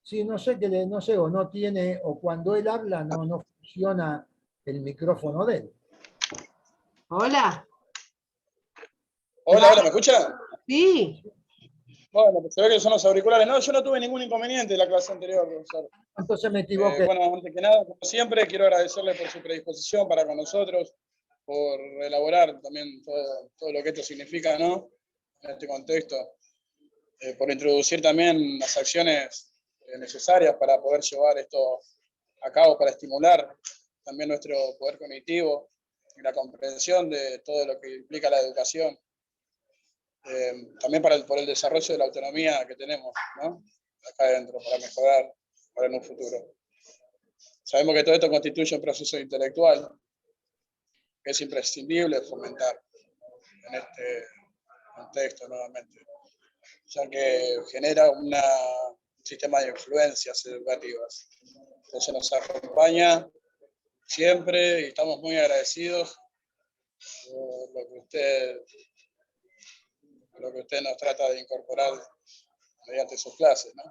Sí, no sé, no sé, o no tiene, o cuando él habla no funciona el micrófono de él. Hola. Hola, hola, ¿me escucha? Sí. Bueno, pues se ve que son los auriculares. No, yo no tuve ningún inconveniente en la clase anterior, profesor. Entonces me equivoqué. Bueno, antes que nada, como siempre, quiero agradecerle por su predisposición para con nosotros, por elaborar también todo lo que esto significa, ¿no? En este contexto, por introducir también las acciones necesarias para poder llevar esto a cabo, para estimular también nuestro poder cognitivo y la comprensión de todo lo que implica la educación. También por el desarrollo de la autonomía que tenemos, ¿no? Acá adentro, para mejorar para en un futuro. Sabemos que todo esto constituye un proceso intelectual que es imprescindible fomentar en este contexto nuevamente, ya que genera un sistema de influencias educativas. Entonces nos acompaña siempre y estamos muy agradecidos por lo que usted nos trata de incorporar mediante sus clases, ¿no?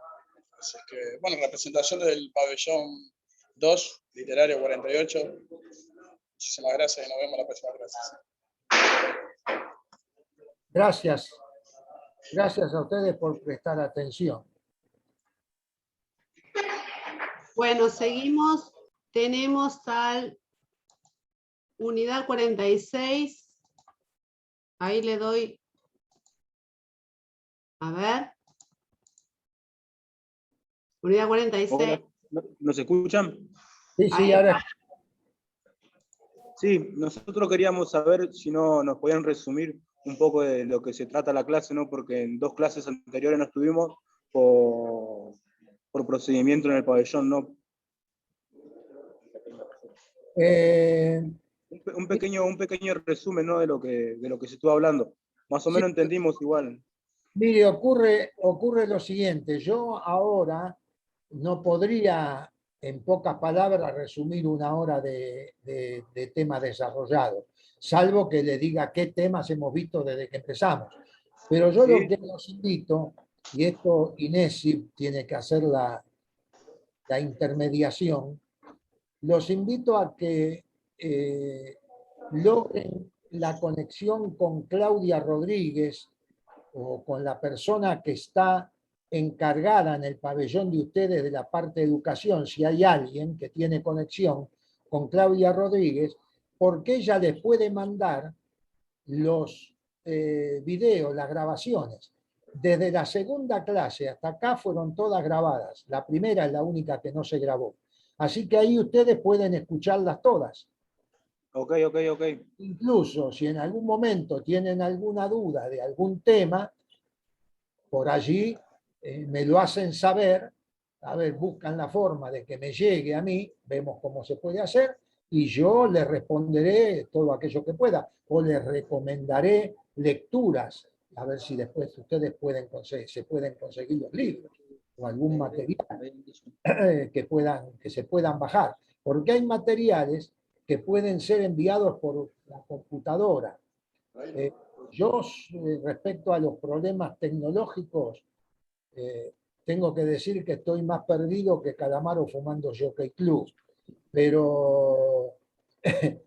Así que, bueno, representación del pabellón 2, literario 48. Muchísimas gracias y nos vemos la próxima clase. Gracias. Gracias a ustedes por prestar atención. Bueno, seguimos. Tenemos al unidad 46. Ahí le doy. A ver. Unidad 46. Hola, ¿nos escuchan? Sí, sí, ahora. Sí, nosotros queríamos saber si nos podían resumir un poco de lo que se trata la clase, ¿no? Porque en 2 clases anteriores no estuvimos por procedimiento en el pabellón, ¿no? Un pequeño resumen, ¿no? de lo que se estuvo hablando. Más o menos entendimos igual. Mire, ocurre lo siguiente. Yo ahora no podría, en pocas palabras, resumir 1 hora de tema desarrollado, salvo que le diga qué temas hemos visto desde que empezamos. Pero yo lo que los invito, y esto Inés sí tiene que hacer la intermediación, los invito a que logren la conexión con Claudia Rodríguez o con la persona que está encargada en el pabellón de ustedes de la parte de educación, si hay alguien que tiene conexión con Claudia Rodríguez, porque ella les puede mandar los videos, las grabaciones. Desde la segunda clase hasta acá fueron todas grabadas. La primera es la única que no se grabó. Así que ahí ustedes pueden escucharlas todas. Ok. Incluso si en algún momento tienen alguna duda de algún tema, por allí me lo hacen saber, a ver, buscan la forma de que me llegue a mí, vemos cómo se puede hacer, y yo les responderé todo aquello que pueda, o les recomendaré lecturas, a ver si después ustedes pueden se pueden conseguir los libros o algún material que se puedan bajar, porque hay materiales que pueden ser enviados por la computadora. Yo, respecto a los problemas tecnológicos, tengo que decir que estoy más perdido que Calamaro fumando Jockey Club, pero de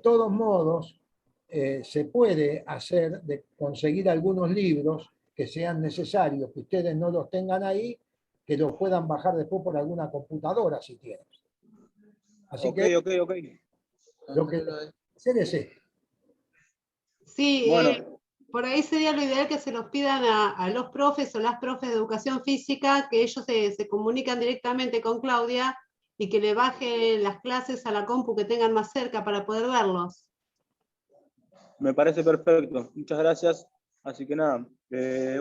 todos modos se puede hacer de conseguir algunos libros que sean necesarios, que ustedes no los tengan ahí, que los puedan bajar después por alguna computadora si tienen. Así que Ok. lo que hacer es esto. Sí, Bueno, por ahí sería lo ideal que se los pidan a los profes o las profes de educación física, que ellos se comunican directamente con Claudia y que le bajen las clases a la compu que tengan más cerca para poder verlos. me parece perfecto. Muchas gracias. Así que nada,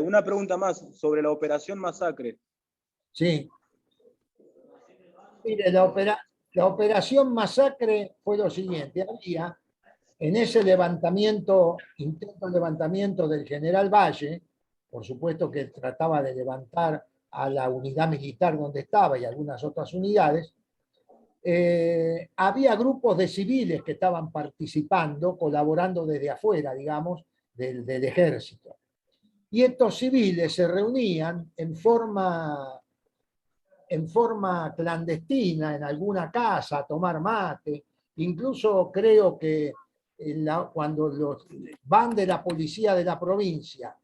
una pregunta más sobre la Operación Masacre. Sí. Mire, la operación Masacre fue lo siguiente. Había en ese levantamiento, intento de levantamiento del general Valle, por supuesto que trataba de levantar a la unidad militar donde estaba y algunas otras unidades, había grupos de civiles que estaban participando, colaborando desde afuera, digamos, del ejército. Y estos civiles se reunían en forma clandestina en alguna casa a tomar mate. Incluso creo que cuando van de la policía de la provincia,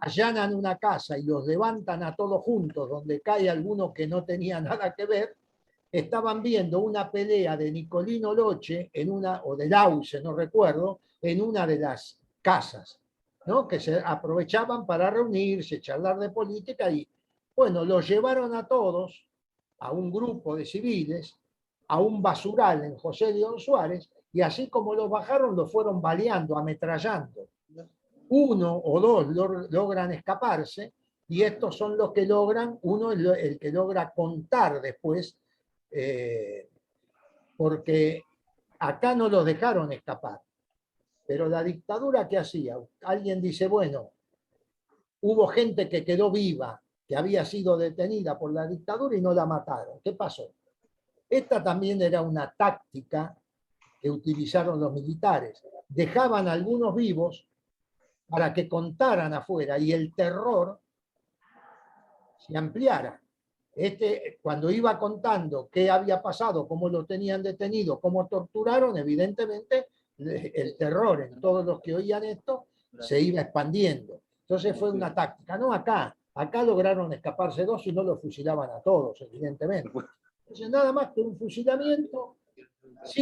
allanan una casa y los levantan a todos juntos, donde cae alguno que no tenía nada que ver, estaban viendo una pelea de Nicolino Loche o de Lauce, no recuerdo, en una de las casas, ¿no? Que se aprovechaban para reunirse, charlar de política y, bueno, los llevaron a todos, a un grupo de civiles, a un basural en José León Suárez, y así como los bajaron, los fueron baleando, ametrallando. Uno o dos logran escaparse, y estos son los que logran, uno es el que logra contar después, porque acá no los dejaron escapar. Pero la dictadura, ¿qué hacía? Alguien dice, bueno, hubo gente que quedó viva, que había sido detenida por la dictadura y no la mataron. ¿Qué pasó? Esta también era una táctica que utilizaron los militares. Dejaban a algunos vivos para que contaran afuera y el terror se ampliara. Cuando iba contando qué había pasado, cómo lo tenían detenido, cómo torturaron, evidentemente el terror en todos los que oían esto se iba expandiendo. Entonces fue una táctica. No acá lograron escaparse dos y no los fusilaban a todos, evidentemente. Entonces nada más que un fusilamiento es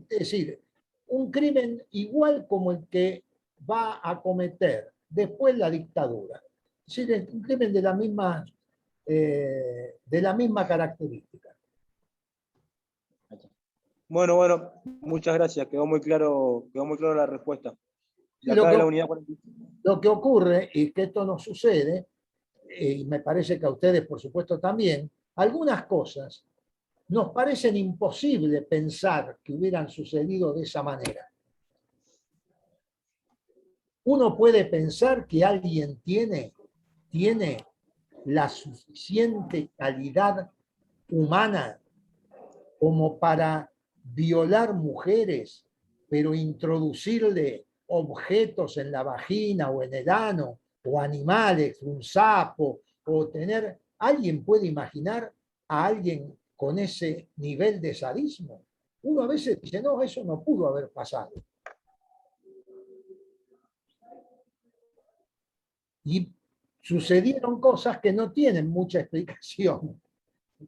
decir, un crimen igual como el que va a cometer después la dictadura. Es decir, un crimen de la misma característica. Bueno, muchas gracias. Quedó muy claro la respuesta. Y acá de la unidad 45. Lo que ocurre es que esto no sucede, y me parece que a ustedes, por supuesto, también, algunas cosas nos parecen imposible pensar que hubieran sucedido de esa manera. Uno puede pensar que alguien tiene la suficiente calidad humana como para violar mujeres, pero introducirle objetos en la vagina o en el ano, o animales, un sapo, o tener... ¿Alguien puede imaginar a alguien con ese nivel de sadismo? Uno a veces dice, no, eso no pudo haber pasado. Y sucedieron cosas que no tienen mucha explicación.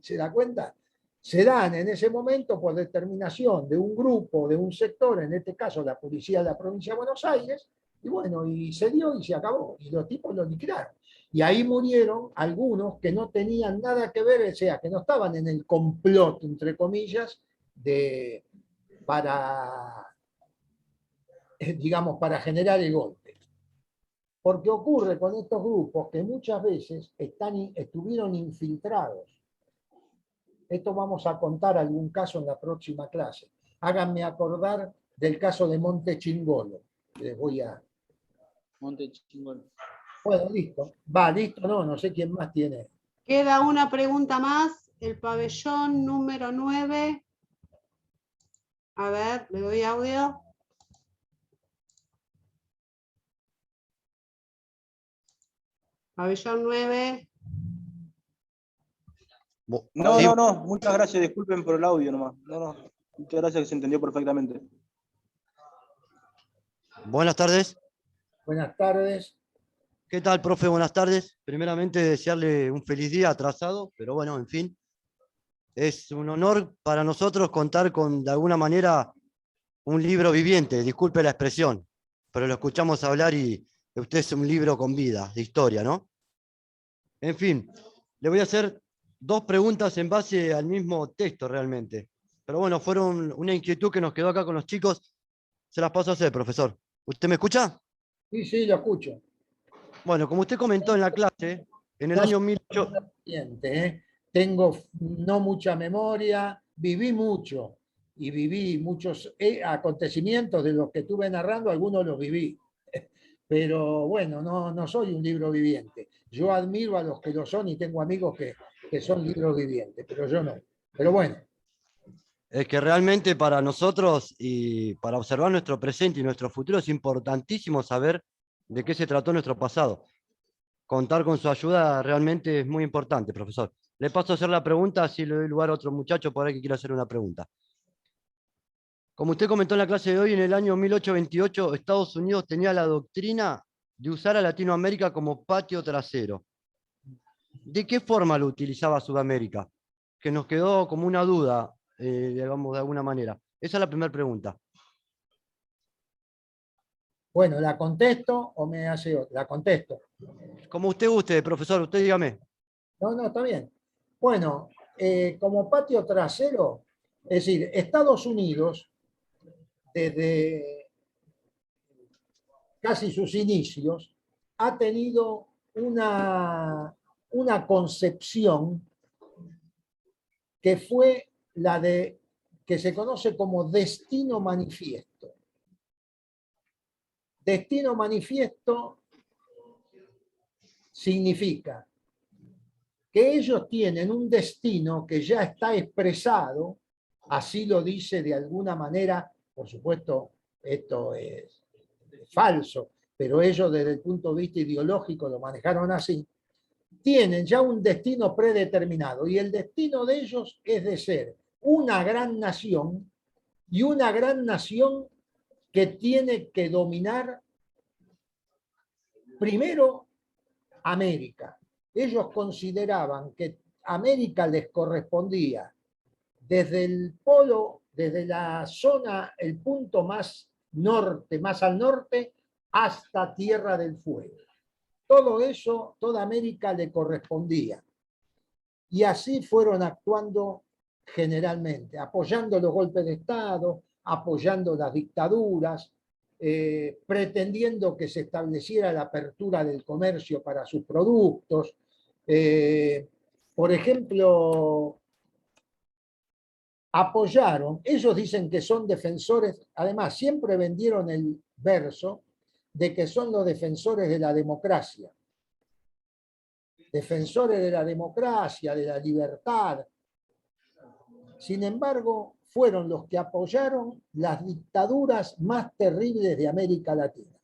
¿Se da cuenta? Se dan en ese momento por determinación de un grupo, de un sector, en este caso la policía de la provincia de Buenos Aires, y bueno, y se dio y se acabó, y los tipos lo liquidaron. Y ahí murieron algunos que no tenían nada que ver, o sea, que no estaban en el complot, entre comillas, digamos, para generar el golpe. Porque ocurre con estos grupos que muchas veces estuvieron infiltrados Esto vamos a contar algún caso en la próxima clase. Háganme acordar del caso de Monte Chingolo. Les voy a... Monte Chingolo. Bueno, listo. Va, listo, no sé quién más tiene. Queda una pregunta más, el pabellón número 9. A ver, le doy audio. Pabellón 9. No, Sí, no, muchas gracias, disculpen por el audio nomás. No, muchas gracias, que se entendió perfectamente. buenas tardes. Buenas tardes. ¿Qué tal, profe? Buenas tardes. Primeramente, desearle un feliz día atrasado, pero bueno, en fin. Es un honor para nosotros contar con, de alguna manera, un libro viviente. Disculpe la expresión, pero lo escuchamos hablar y usted es un libro con vida, de historia, ¿no? En fin, le voy a hacer 2 preguntas en base al mismo texto realmente. Pero bueno, fueron una inquietud que nos quedó acá con los chicos. Se las paso a hacer, profesor. ¿Usted me escucha? Sí, lo escucho. Bueno, como usted comentó en la clase, en el No año soy 1800... consciente, ¿eh? Tengo no mucha memoria, viví mucho y viví muchos acontecimientos de los que estuve narrando, algunos los viví. Pero bueno, no soy un libro viviente. Yo admiro a los que lo son y tengo amigos que son libros vivientes, pero yo no. Pero bueno, Es que realmente para nosotros y para observar nuestro presente y nuestro futuro es importantísimo saber de qué se trató nuestro pasado. Contar con su ayuda realmente es muy importante, profesor. Le paso a hacer la pregunta, así le doy lugar a otro muchacho por ahí que quiera hacer una pregunta. Como usted comentó en la clase de hoy, en el año 1828 Estados Unidos tenía la doctrina de usar a Latinoamérica como patio trasero. ¿De qué forma lo utilizaba Sudamérica? Que nos quedó como una duda, digamos, de alguna manera. Esa es la primera pregunta. bueno, ¿la contesto o me hace otra? La contesto. Como usted guste, profesor, usted dígame. No, está bien. Bueno, como patio trasero, es decir, Estados Unidos, desde casi sus inicios, ha tenido una concepción que fue la de que se conoce como destino manifiesto. Destino manifiesto significa que ellos tienen un destino que ya está expresado, así lo dice de alguna manera, por supuesto, esto es falso, pero ellos desde el punto de vista ideológico lo manejaron así, tienen ya un destino predeterminado y el destino de ellos es de ser una gran nación y una gran nación que tiene que dominar primero América. Ellos consideraban que América les correspondía desde el polo, desde la zona, el punto más norte, más al norte, hasta Tierra del Fuego. Todo eso, toda América le correspondía. Y así fueron actuando generalmente, apoyando los golpes de Estado, apoyando las dictaduras, pretendiendo que se estableciera la apertura del comercio para sus productos. Por ejemplo, apoyaron, ellos dicen que son defensores, además siempre vendieron el verso de que son los defensores de la democracia. Defensores de la democracia, de la libertad. Sin embargo, fueron los que apoyaron las dictaduras más terribles de América Latina.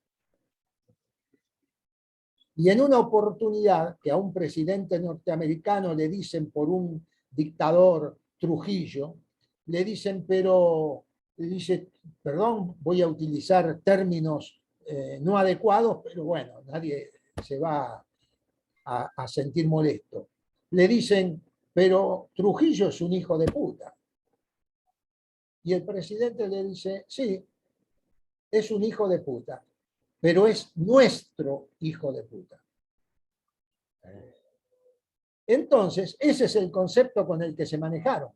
Y en una oportunidad que a un presidente norteamericano le dicen por un dictador, Trujillo, le dicen, pero, le dice, perdón, voy a utilizar términos no adecuados, pero bueno, nadie se va a sentir molesto. Le dicen, pero Trujillo es un hijo de puta. Y el presidente le dice, sí, es un hijo de puta, pero es nuestro hijo de puta. Entonces, ese es el concepto con el que se manejaron.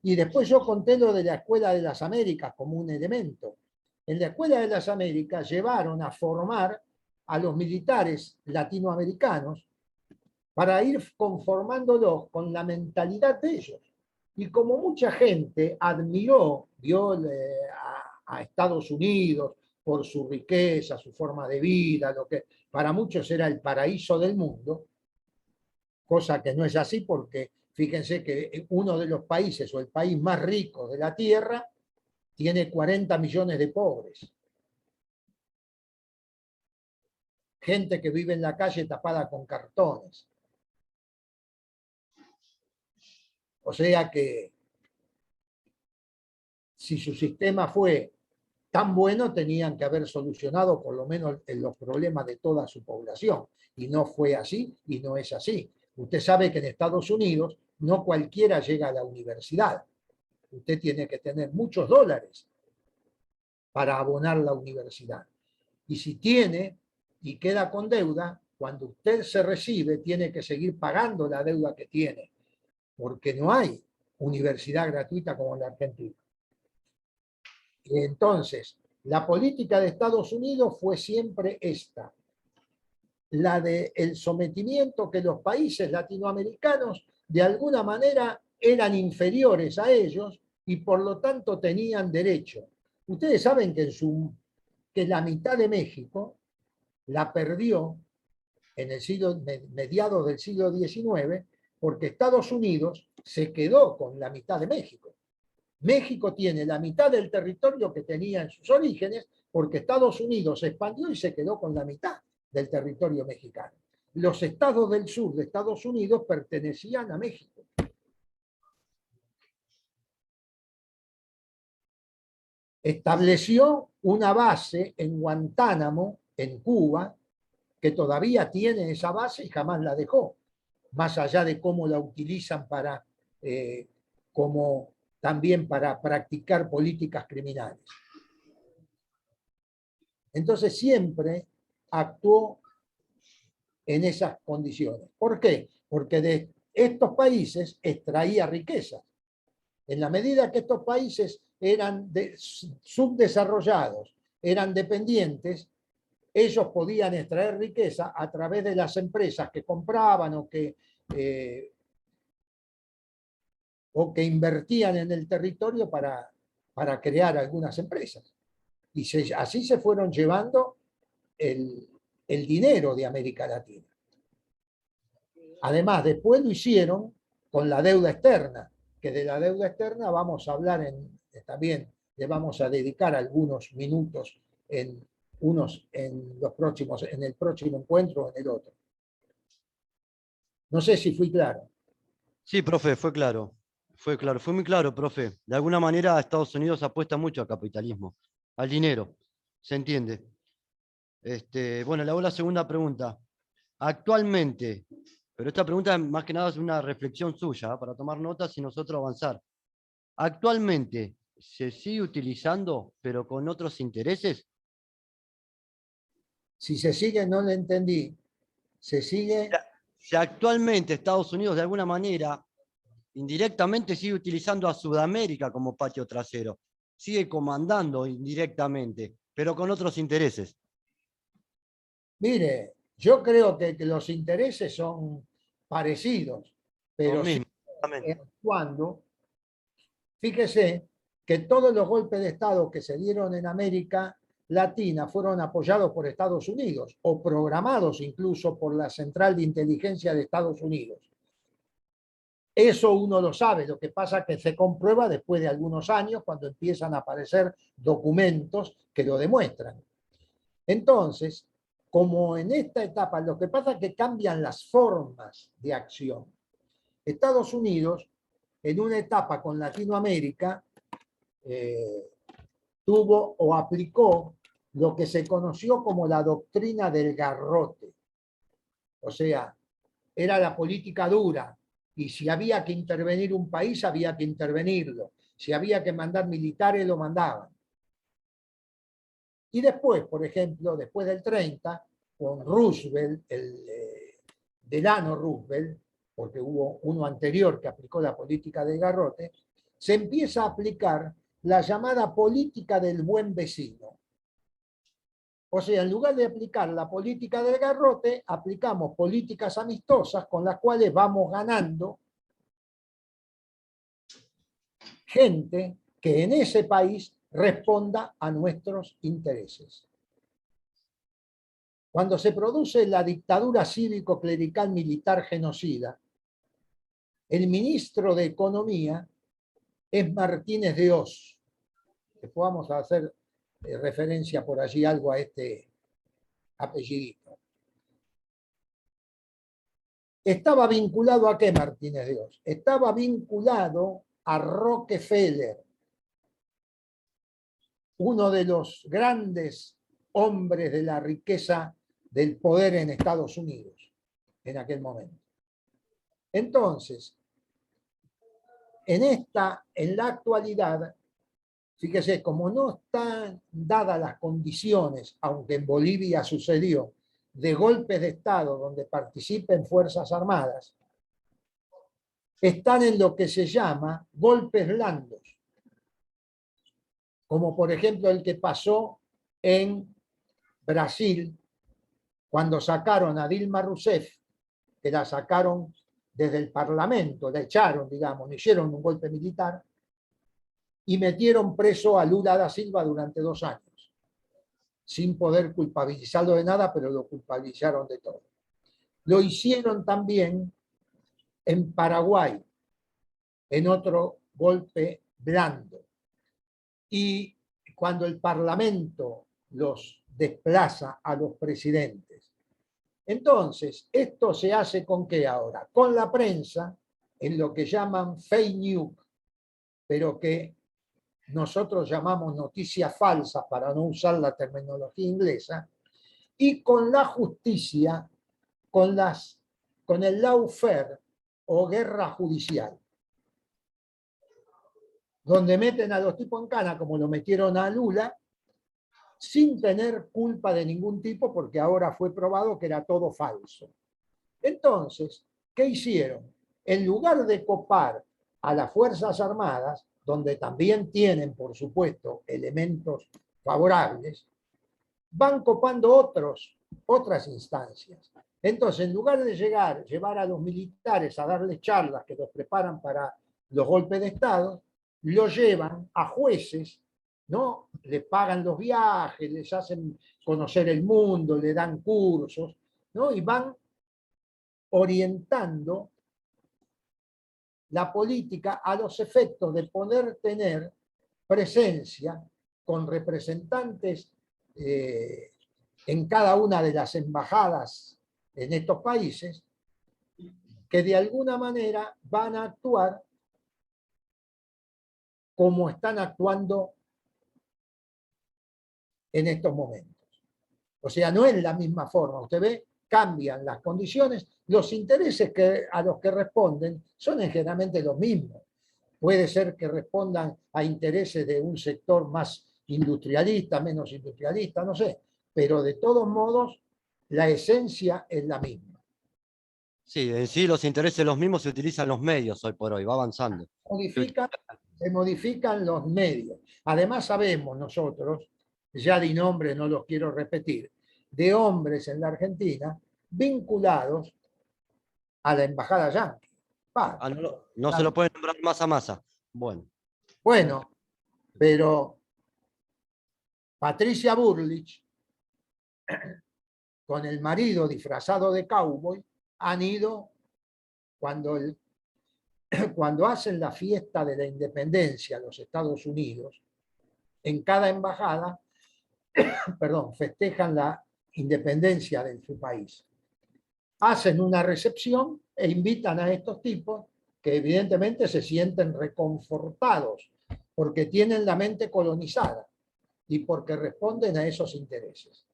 Y después yo conté lo de la Escuela de las Américas como un elemento. En la Escuela de las Américas llevaron a formar a los militares latinoamericanos para ir conformándolos con la mentalidad de ellos. Y como mucha gente vio a Estados Unidos por su riqueza, su forma de vida, lo que para muchos era el paraíso del mundo, cosa que no es así porque fíjense que uno de los países o el país más rico de la Tierra tiene 40 millones de pobres. Gente que vive en la calle tapada con cartones. O sea que si su sistema fue tan bueno, tenían que haber solucionado por lo menos los problemas de toda su población. Y no fue así y no es así. Usted sabe que en Estados Unidos no cualquiera llega a la universidad. Usted tiene que tener muchos dólares para abonar la universidad. Y si tiene y queda con deuda, cuando usted se recibe, tiene que seguir pagando la deuda que tiene, porque no hay universidad gratuita como en la Argentina. Y entonces, la política de Estados Unidos fue siempre esta, la del sometimiento que los países latinoamericanos de alguna manera eran inferiores a ellos y por lo tanto tenían derecho. Ustedes saben que la mitad de México la perdió en mediados del siglo XIX porque Estados Unidos se quedó con la mitad de México. México tiene la mitad del territorio que tenía en sus orígenes porque Estados Unidos se expandió y se quedó con la mitad del territorio mexicano. Los estados del sur de Estados Unidos pertenecían a México. Estableció una base en Guantánamo, en Cuba, que todavía tiene esa base y jamás la dejó, más allá de cómo la utilizan también para practicar políticas criminales. Entonces siempre actuó en esas condiciones. ¿Por qué? Porque de estos países extraía riqueza. En la medida que estos países eran subdesarrollados, eran dependientes, ellos podían extraer riqueza a través de las empresas que compraban o que invertían en el territorio para crear algunas empresas. Y así se fueron llevando el dinero de América Latina. Además, después lo hicieron con la deuda externa, que de la deuda externa vamos a hablar también, le vamos a dedicar algunos minutos en el próximo encuentro o en el otro. No sé si fui claro. Sí, profe, fue claro. Fue claro, fue muy claro, profe. De alguna manera Estados Unidos apuesta mucho al capitalismo, al dinero. ¿Se entiende? Bueno, le hago la segunda pregunta. Actualmente, pero esta pregunta más que nada es una reflexión suya, para tomar notas y nosotros avanzar. Actualmente, ¿se sigue utilizando, pero con otros intereses? Si se sigue, no le entendí. Se sigue. Si actualmente Estados Unidos de alguna manera indirectamente sigue utilizando a Sudamérica como patio trasero, sigue comandando indirectamente, pero con otros intereses. Mire, yo creo que los intereses son parecidos, pero sí, cuando, fíjese que todos los golpes de Estado que se dieron en América Latina fueron apoyados por Estados Unidos o programados incluso por la Central de Inteligencia de Estados Unidos. Eso uno lo sabe, lo que pasa es que se comprueba después de algunos años cuando empiezan a aparecer documentos que lo demuestran. Entonces, como en esta etapa, lo que pasa es que cambian las formas de acción. Estados Unidos, en una etapa con Latinoamérica, tuvo o aplicó lo que se conoció como la doctrina del garrote. O sea, era la política dura, y si había que intervenir un país, había que intervenirlo. Si había que mandar militares, lo mandaban. Y después, por ejemplo, después del 30, con Roosevelt, Delano Roosevelt, porque hubo uno anterior que aplicó la política del garrote, se empieza a aplicar la llamada política del buen vecino. O sea, en lugar de aplicar la política del garrote, aplicamos políticas amistosas con las cuales vamos ganando gente que en ese país responda a nuestros intereses. Cuando se produce la dictadura cívico-clerical militar genocida, el ministro de Economía es Martínez de Oz. Después vamos a hacer referencia por allí algo a este apellidito. ¿Estaba vinculado a qué Martínez de Oz? Estaba vinculado a Rockefeller, uno de los grandes hombres de la riqueza del poder en Estados Unidos en aquel momento. Entonces, en la actualidad, fíjese, como no están dadas las condiciones, aunque en Bolivia sucedió, de golpes de Estado donde participen Fuerzas Armadas, están en lo que se llama golpes blandos, como por ejemplo el que pasó en Brasil, cuando sacaron a Dilma Rousseff, que la sacaron desde el Parlamento, la echaron, digamos, le hicieron un golpe militar, y metieron preso a Lula da Silva durante 2 años, sin poder culpabilizarlo de nada, pero lo culpabilizaron de todo. Lo hicieron también en Paraguay, en otro golpe blando. Y cuando el Parlamento los desplaza a los presidentes. Entonces, esto se hace ¿con qué ahora? Con la prensa, en lo que llaman fake news, pero que nosotros llamamos noticias falsas para no usar la terminología inglesa, y con la justicia, con el lawfare o guerra judicial, donde meten a los tipos en cana, como lo metieron a Lula, sin tener culpa de ningún tipo, porque ahora fue probado que era todo falso. Entonces, ¿qué hicieron? En lugar de copar a las Fuerzas Armadas, donde también tienen, por supuesto, elementos favorables, van copando otras instancias. Entonces, en lugar de llevar a los militares a darles charlas que los preparan para los golpes de Estado, los llevan a jueces, ¿no? Les pagan los viajes, les hacen conocer el mundo, le dan cursos, ¿no? Y van orientando la política a los efectos de poder tener presencia con representantes en cada una de las embajadas en estos países, que de alguna manera van a actuar como están actuando en estos momentos. O sea, no es la misma forma. Usted ve, cambian las condiciones, los intereses a los que responden son generalmente los mismos. Puede ser que respondan a intereses de un sector más industrialista, menos industrialista, no sé, pero de todos modos la esencia es la misma. Sí, en sí los intereses los mismos, se utilizan los medios hoy por hoy, va avanzando. Se modifican los medios. Además sabemos nosotros, ya di nombre, no los quiero repetir, de hombres en la Argentina vinculados a la embajada yanqui. No se lo puede nombrar más a masa. Bueno, pero Patricia Bullrich, con el marido disfrazado de cowboy, han ido cuando hacen la fiesta de la independencia en los Estados Unidos, en cada embajada, festejan la independencia de su país. Hacen una recepción e invitan a estos tipos que evidentemente se sienten reconfortados porque tienen la mente colonizada y porque responden a esos intereses.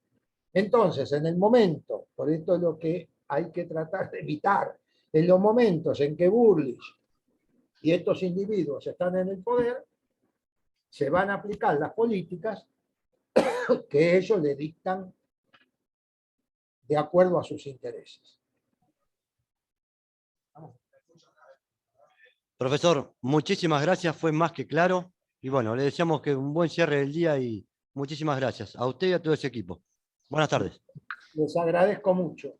Entonces, en el momento, por esto es lo que hay que tratar de evitar, en los momentos en que Bullrich y estos individuos están en el poder, se van a aplicar las políticas que ellos le dictan de acuerdo a sus intereses. Profesor, muchísimas gracias, fue más que claro. Y bueno, le deseamos que un buen cierre del día y muchísimas gracias a usted y a todo ese equipo. Buenas tardes. Les agradezco mucho.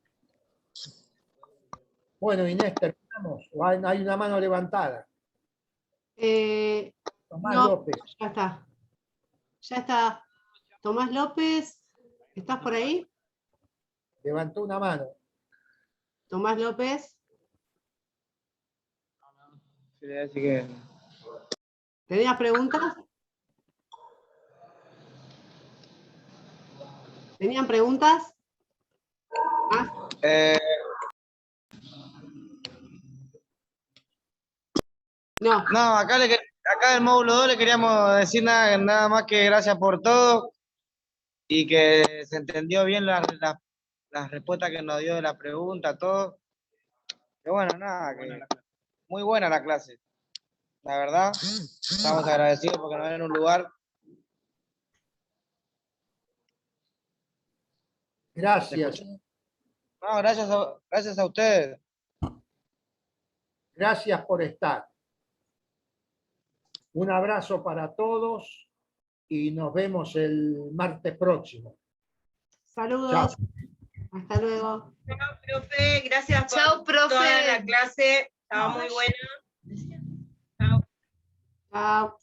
Bueno, Inés, terminamos. Hay una mano levantada. Tomás no, López. ya está. Ya está. Tomás López, ¿estás por ahí? Levantó una mano. Tomás López, Sí, así que... ¿tenías preguntas? ¿Tenían preguntas? Ah, no, No, acá del módulo 2 le queríamos decir nada más que gracias por todo y que se entendió bien las respuestas que nos dio de la pregunta, todo. Que bueno, nada, que muy buena la clase. La verdad, estamos agradecidos porque nos ven en un lugar. Gracias. No, gracias a ustedes. Gracias por estar. Un abrazo para todos y nos vemos el martes próximo. saludos. Chao. Hasta luego. Chao, profe. Gracias por Chao, profe. toda la clase. Estaba muy buena. Chao. Chao.